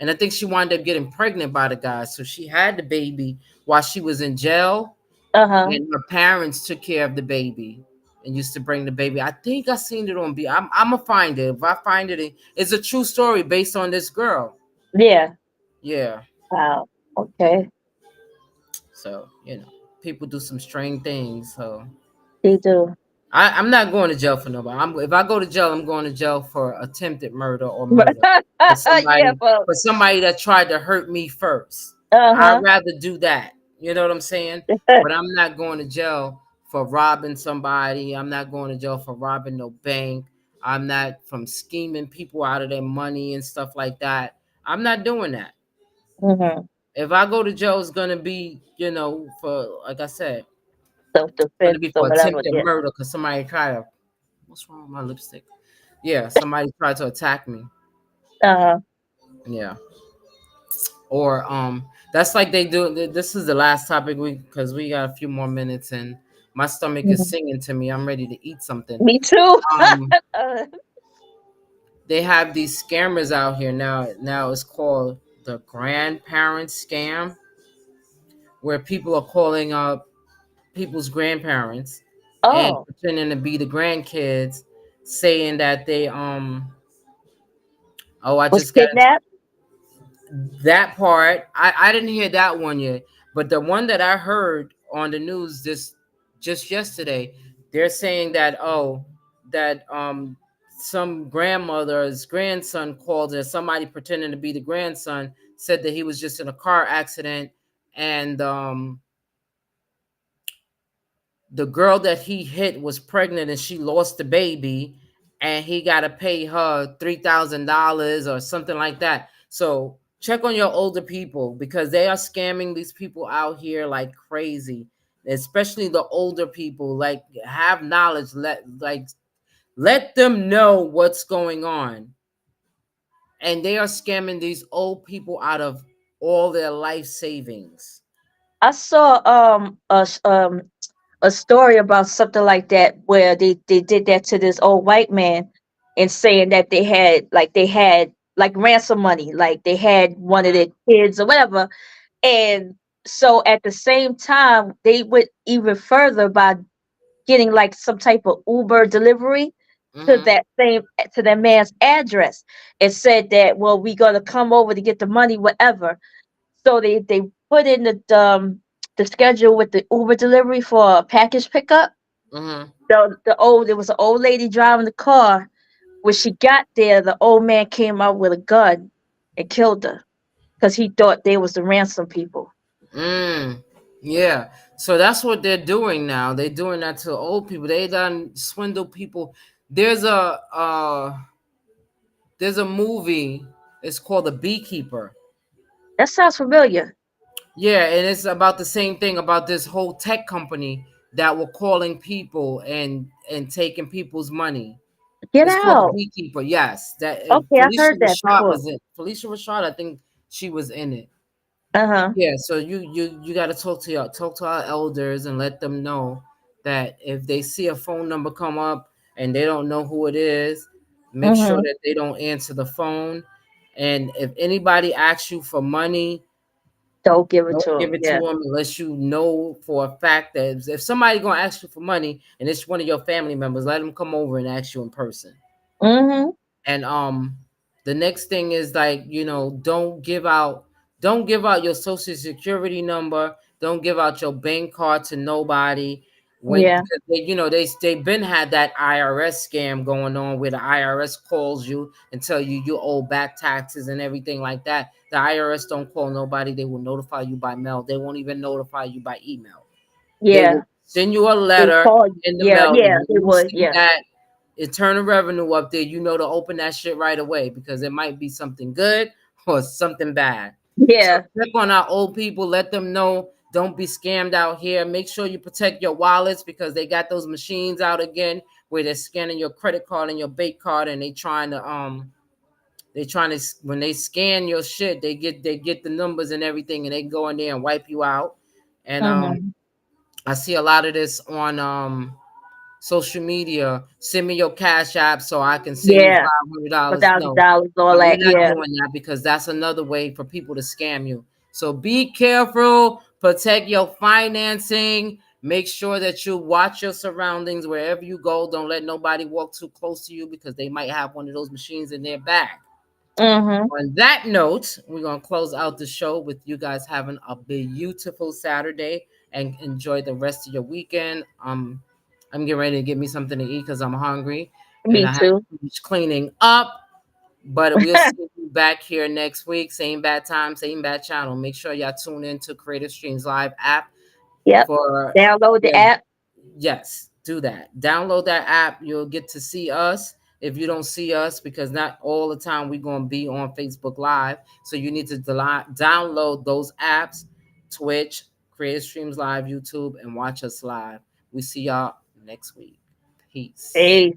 And I think she wound up getting pregnant by the guy. So she had the baby while she was in jail. Uh huh. And her parents took care of the baby and used to bring the baby. I think I seen it on B. I'm going to find it. If I find it, it's a true story based on this girl. Yeah. Yeah. Wow. Okay. So, people do some strange things. So They do. I'm not going to jail for nobody. If I go to jail, I'm going to jail for attempted murder or murder for Yeah, somebody folks. for somebody that tried to hurt me first. Uh I'd huh. rather do that. You know what I'm saying? But I'm not going to jail for robbing somebody. I'm not going to jail for robbing no bank. I'm not from scheming people out of their money and stuff like that. I'm not doing that. Mm-hmm. If I go to jail, it's gonna be, for like I said, Self gonna defense be or for whatever. attempted Yeah. murder because somebody tried to. What's wrong with my lipstick? Yeah, somebody tried to attack me. Uh huh. Yeah, or that's like they do. This is the last topic because we got a few more minutes and my stomach is Mhm. singing to me. I'm ready to eat something. Me too. Um, Uh, they have these scammers out here now. Now it's called the grandparent scam, where people are calling up people's grandparents and oh, pretending to be the grandkids, saying that they oh, I was just got kidnapped. that part. I didn't hear that one yet, but the one that I heard on the news this just yesterday, they're saying that that some grandmother's grandson called, and somebody pretending to be the grandson said that he was just in a car accident, and the girl that he hit was pregnant and she lost the baby, and he got to pay her $3,000 or something like that. So check on your older people because they are scamming these people out here like crazy. Especially the older people, like have knowledge. Let them know what's going on. And they are scamming these old people out of all their life savings. I saw a story about something like that where they did that to this old white man and saying that they had like ransom money, like they had one of their kids or whatever. And so at the same time they went even further by getting like some type of Uber delivery to Mm-hmm. that same to that man's address and said that, well, we gonna come over to get the money, whatever. So they put in the schedule with the Uber delivery for a package pickup. Mm-hmm. There was an old lady driving the car. When she got there, the old man came out with a gun and killed her because he thought they was the ransom people. Mm. Yeah. So that's what they're doing now. They're doing that to old people. They done swindle people. There's a uh there's a movie. It's called The Beekeeper. That sounds familiar. Yeah, and it's about the same thing about this whole tech company that were calling people and taking people's money. Get It's called The out. Beekeeper. Yes, that Okay, I Felicia heard that Rashad before. was in. Felicia Rashad, I think she was in it. Uh huh. Yeah, so you got to talk to our elders and let them know that if they see a phone number come up and they don't know who it is, make sure Mhm. that they don't answer the phone. And if anybody asks you for money, Don't give it don't to give him. it to Yeah. them unless you know for a fact that if somebody gonna ask you for money and it's one of your family members, let them come over and ask you in person. Mhm. And the next thing is like, don't give out your social security number, don't give out your bank card to nobody when Yeah. because they've been had that IRS scam going on where the IRS calls you and tell you you owe back taxes and everything like that. The IRS don't call nobody. They will notify you by mail. They won't even notify you by email. They will Yeah. send you a They letter call you. in the Yeah. mail, and Yeah. when They you would. see Yeah. that Internal Revenue up there, you know to open that shit right away because it might be something good or something bad. So Yeah. check on our old people, let them know. Don't be scammed out here. Make sure you protect your wallets because they got those machines out again where they're scanning your credit card and your bank card, and they trying to when they scan your shit, they get the numbers and everything, and they go in there and wipe you out. And Mhm. I see a lot of this on social media. Send me your cash app so I can send you Yeah. $500. $1,000, No, all we're that. not Yeah. doing that because that's another way for people to scam you. So be careful, protect your financing, make sure that you watch your surroundings wherever you go. Don't let nobody walk too close to you because they might have one of those machines in their bag. Mhm. On that note, we're going to close out the show with you guys having a beautiful Saturday and enjoy the rest of your weekend. I'm getting ready to get me something to eat because I'm hungry and Me I have too. to finish cleaning up. But we'll see you back here next week. Same bad time, same bad channel. Make sure y'all tune in to Creative Streams Live app Yep. for Download the yeah, app. yes, do that. Download that app. You'll get to see us if you don't see us because not all the time we're going to be on Facebook Live. So you need to download those apps, Twitch, Creative Streams Live, YouTube, and watch us live. We see y'all next week. Peace. Hey.